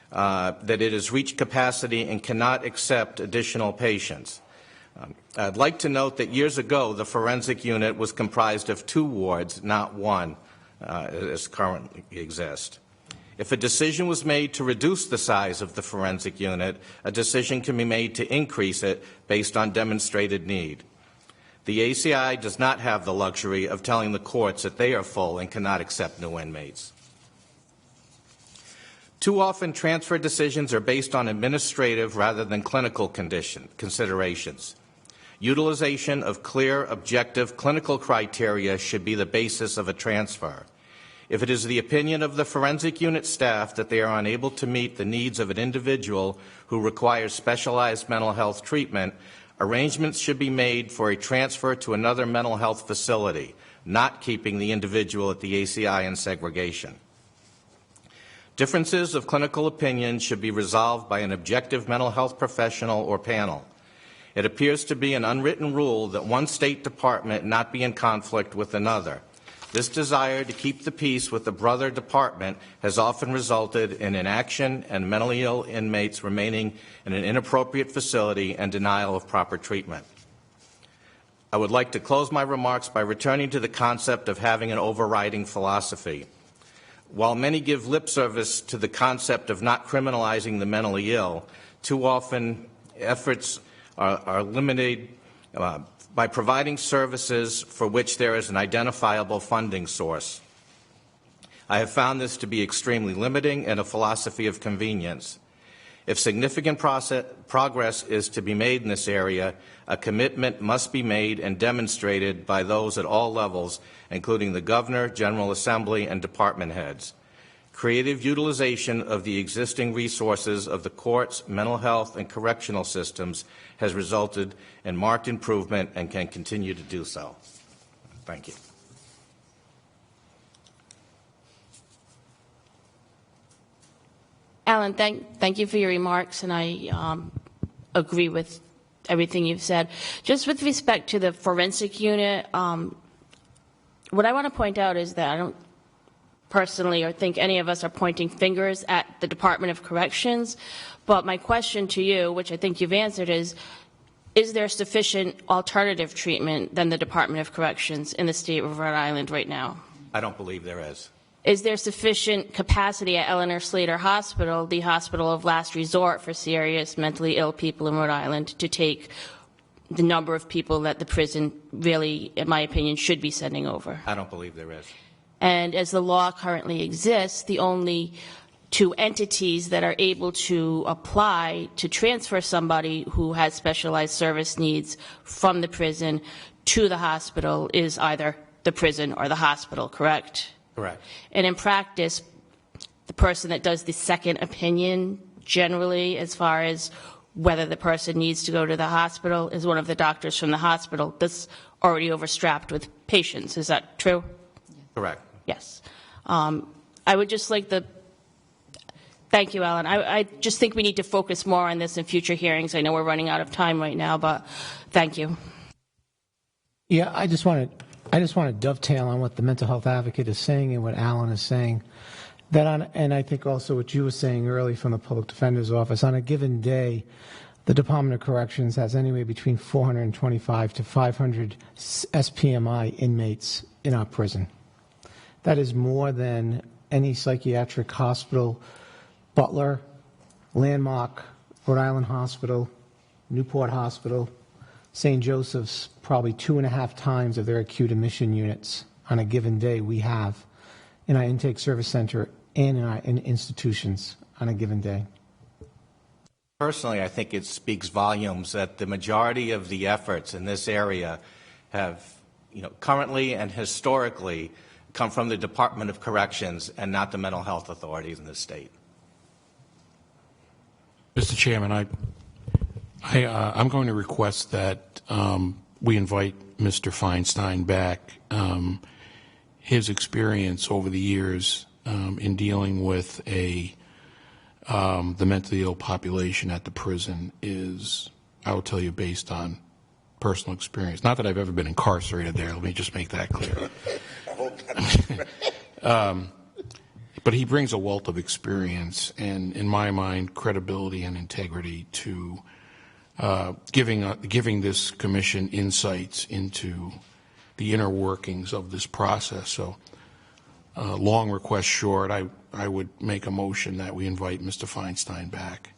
that it has reached capacity and cannot accept additional patients. I'd like to note that years ago, the forensic unit was comprised of 2 wards, not 1, as currently exists. If a decision was made to reduce the size of the forensic unit, a decision can be made to increase it based on demonstrated need. The ACI does not have the luxury of telling the courts that they are full and cannot accept new inmates. Too often, transfer decisions are based on administrative rather than clinical considerations. Utilization of clear, objective clinical criteria should be the basis of a transfer. If it is the opinion of the forensic unit staff that they are unable to meet the needs of an individual who requires specialized mental health treatment, arrangements should be made for a transfer to another mental health facility, not keeping the individual at the ACI in segregation. Differences of clinical opinion should be resolved by an objective mental health professional or panel. It appears to be an unwritten rule that one state department not be in conflict with another. This desire to keep the peace with the brother department has often resulted in inaction and mentally ill inmates remaining in an inappropriate facility and denial of proper treatment. I would like to close my remarks by returning to the concept of having an overriding philosophy. While many give lip service to the concept of not criminalizing the mentally ill, too often efforts are limited by providing services for which there is an identifiable funding source. I have found this to be extremely limiting and a philosophy of convenience. If significant progress is to be made in this area, a commitment must be made and demonstrated by those at all levels, including the Governor, General Assembly, and department heads. Creative utilization of the existing resources of the courts, mental health, and correctional systems has resulted in marked improvement and can continue to do so. Thank you. Alan, thank you for your remarks, and I agree with everything you've said. Just with respect to the forensic unit, what I want to point out is that I don't personally or think any of us are pointing fingers at the Department of Corrections, but my question to you, which I think you've answered, is there sufficient alternative treatment than the Department of Corrections in the state of Rhode Island right now? I don't believe there is. Is there sufficient capacity at Eleanor Slater Hospital, the hospital of last resort for serious mentally ill people in Rhode Island, to take the number of people that the prison really, in my opinion, should be sending over? I don't believe there is. And as the law currently exists, the only 2 entities that are able to apply to transfer somebody who has specialized service needs from the prison to the hospital is either the prison or the hospital, correct? Correct. And in practice, the person that does the second opinion generally, as far as whether the person needs to go to the hospital, is one of the doctors from the hospital that's already overstrapped with patients. Is that true? Correct. Yes. I would just like thank you, Alan. I just think we need to focus more on this in future hearings. I know we're running out of time right now, but thank you. Yeah, I just want to dovetail on what the mental health advocate is saying and what Alan is saying. And I think also what you were saying earlier from the public defender's office. On a given day, the Department of Corrections has anywhere between 425 to 500 SPMI inmates in our prison. That is more than any psychiatric hospital, Butler, Landmark, Rhode Island Hospital, Newport Hospital, St. Joseph's, probably 2.5 times of their acute admission units on a given day we have in our intake service center and in our institutions on a given day. Personally, I think it speaks volumes that the majority of the efforts in this area have, currently and historically come from the Department of Corrections and not the mental health authorities in the state. Mr. Chairman, I'm going to request that we invite Mr. Feinstein back. His experience over the years in dealing with the mentally ill population at the prison is, I will tell you, based on personal experience. Not that I've ever been incarcerated there. Let me just make that clear. But he brings a wealth of experience and, in my mind, credibility and integrity to giving this commission insights into the inner workings of this process. So, long request short, I would make a motion that we invite Mr. Feinstein back.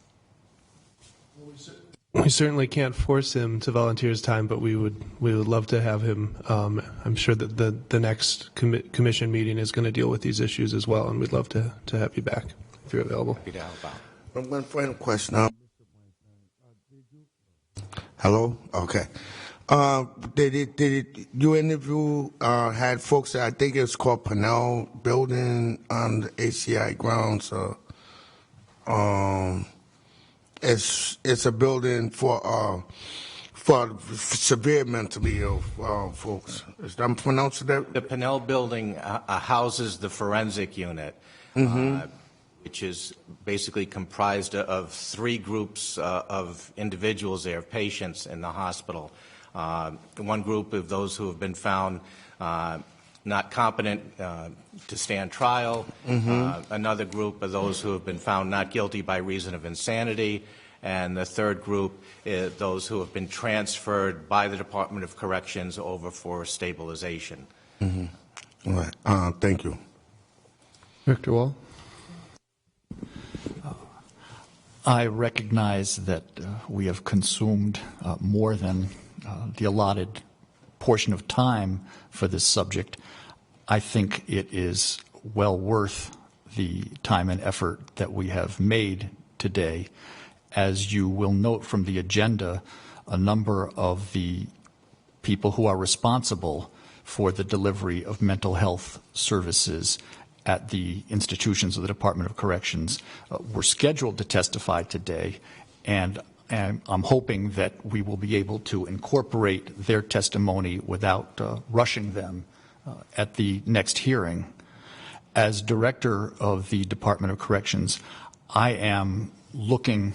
We certainly can't force him to volunteer his time, but we would love to have him. I'm sure that the next commission meeting is going to deal with these issues as well, and we'd love to have you back if you're available. One final question. Hello? Okay. Did you interview, had folks, I think it's called Pennell Building on the ACI grounds, it's a building for severe mentally ill folks. Is that pronounced that? The Pennell Building houses the forensic unit, which is basically comprised of 3 groups of individuals there, patients in the hospital. One group of those who have been found not competent to stand trial, another group of those who have been found not guilty by reason of insanity, and the third group is those who have been transferred by the Department of Corrections over for stabilization. All right. Thank you. Director Wall? I recognize that we have consumed more than the allotted portion of time for this subject. I think it is well worth the time and effort that we have made today. As you will note from the agenda, a number of the people who are responsible for the delivery of mental health services at the institutions of the Department of Corrections were scheduled to testify today, and I'm hoping that we will be able to incorporate their testimony without rushing them at the next hearing. As director of the Department of Corrections, I am looking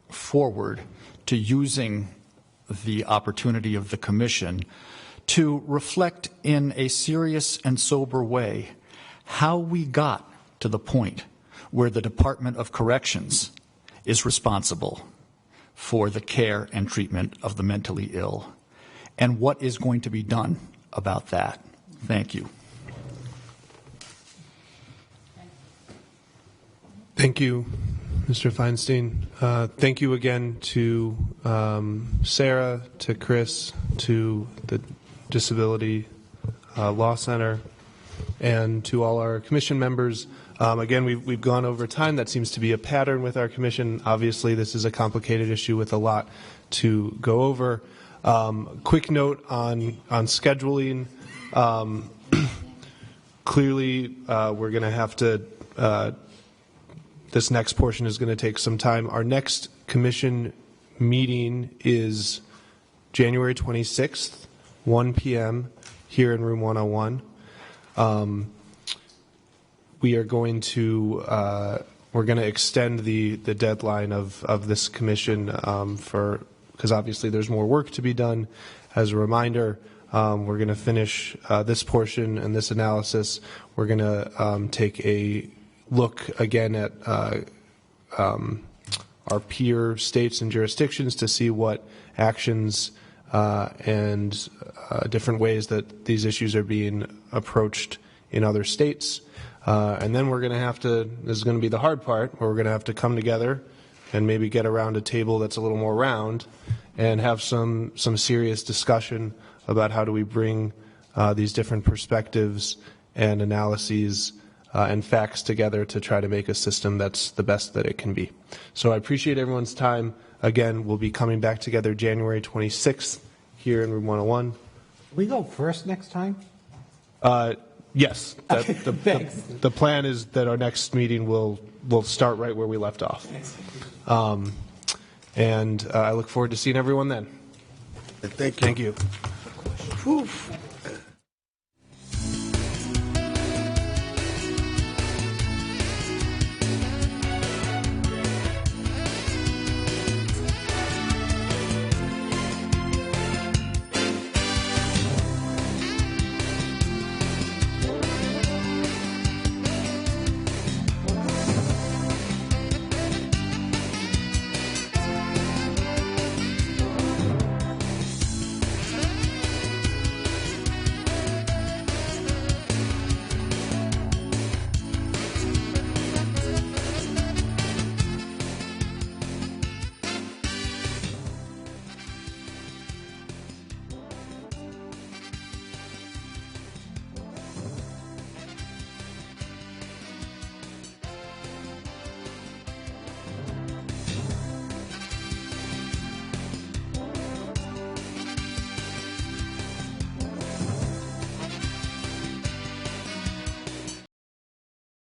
forward to using the opportunity of the Commission to reflect in a serious and sober way how we got to the point where the Department of Corrections is responsible for the care and treatment of the mentally ill, and what is going to be done about that. Thank you. Thank you, Mr. Feinstein. Thank you again to Sarah, to Chris, to the Disability Law Center, and to all our commission members. Again, we've gone over time. That seems to be a pattern with our commission. Obviously, this is a complicated issue with a lot to go over. Quick note on scheduling. Clearly, we're going to have to, this next portion is going to take some time. Our next commission meeting is January 26th, 1 p.m. here in room 101. We are going to we're going to extend the deadline of this commission because obviously there's more work to be done. As a reminder, we're going to finish this portion and this analysis. We're going to take a look again at our peer states and jurisdictions to see what actions and different ways that these issues are being approached in other states. And then we're going to have to, this is going to be the hard part, where we're going to have to come together and maybe get around a table that's a little more round and have some serious discussion about how do we bring these different perspectives and analyses and facts together to try to make a system that's the best that it can be. So I appreciate everyone's time. Again, we'll be coming back together January 26th here in room 101. We go first next time? Yes. The plan is that our next meeting will start right where we left off. And I look forward to seeing everyone then. Thank you. Thank you. Whew.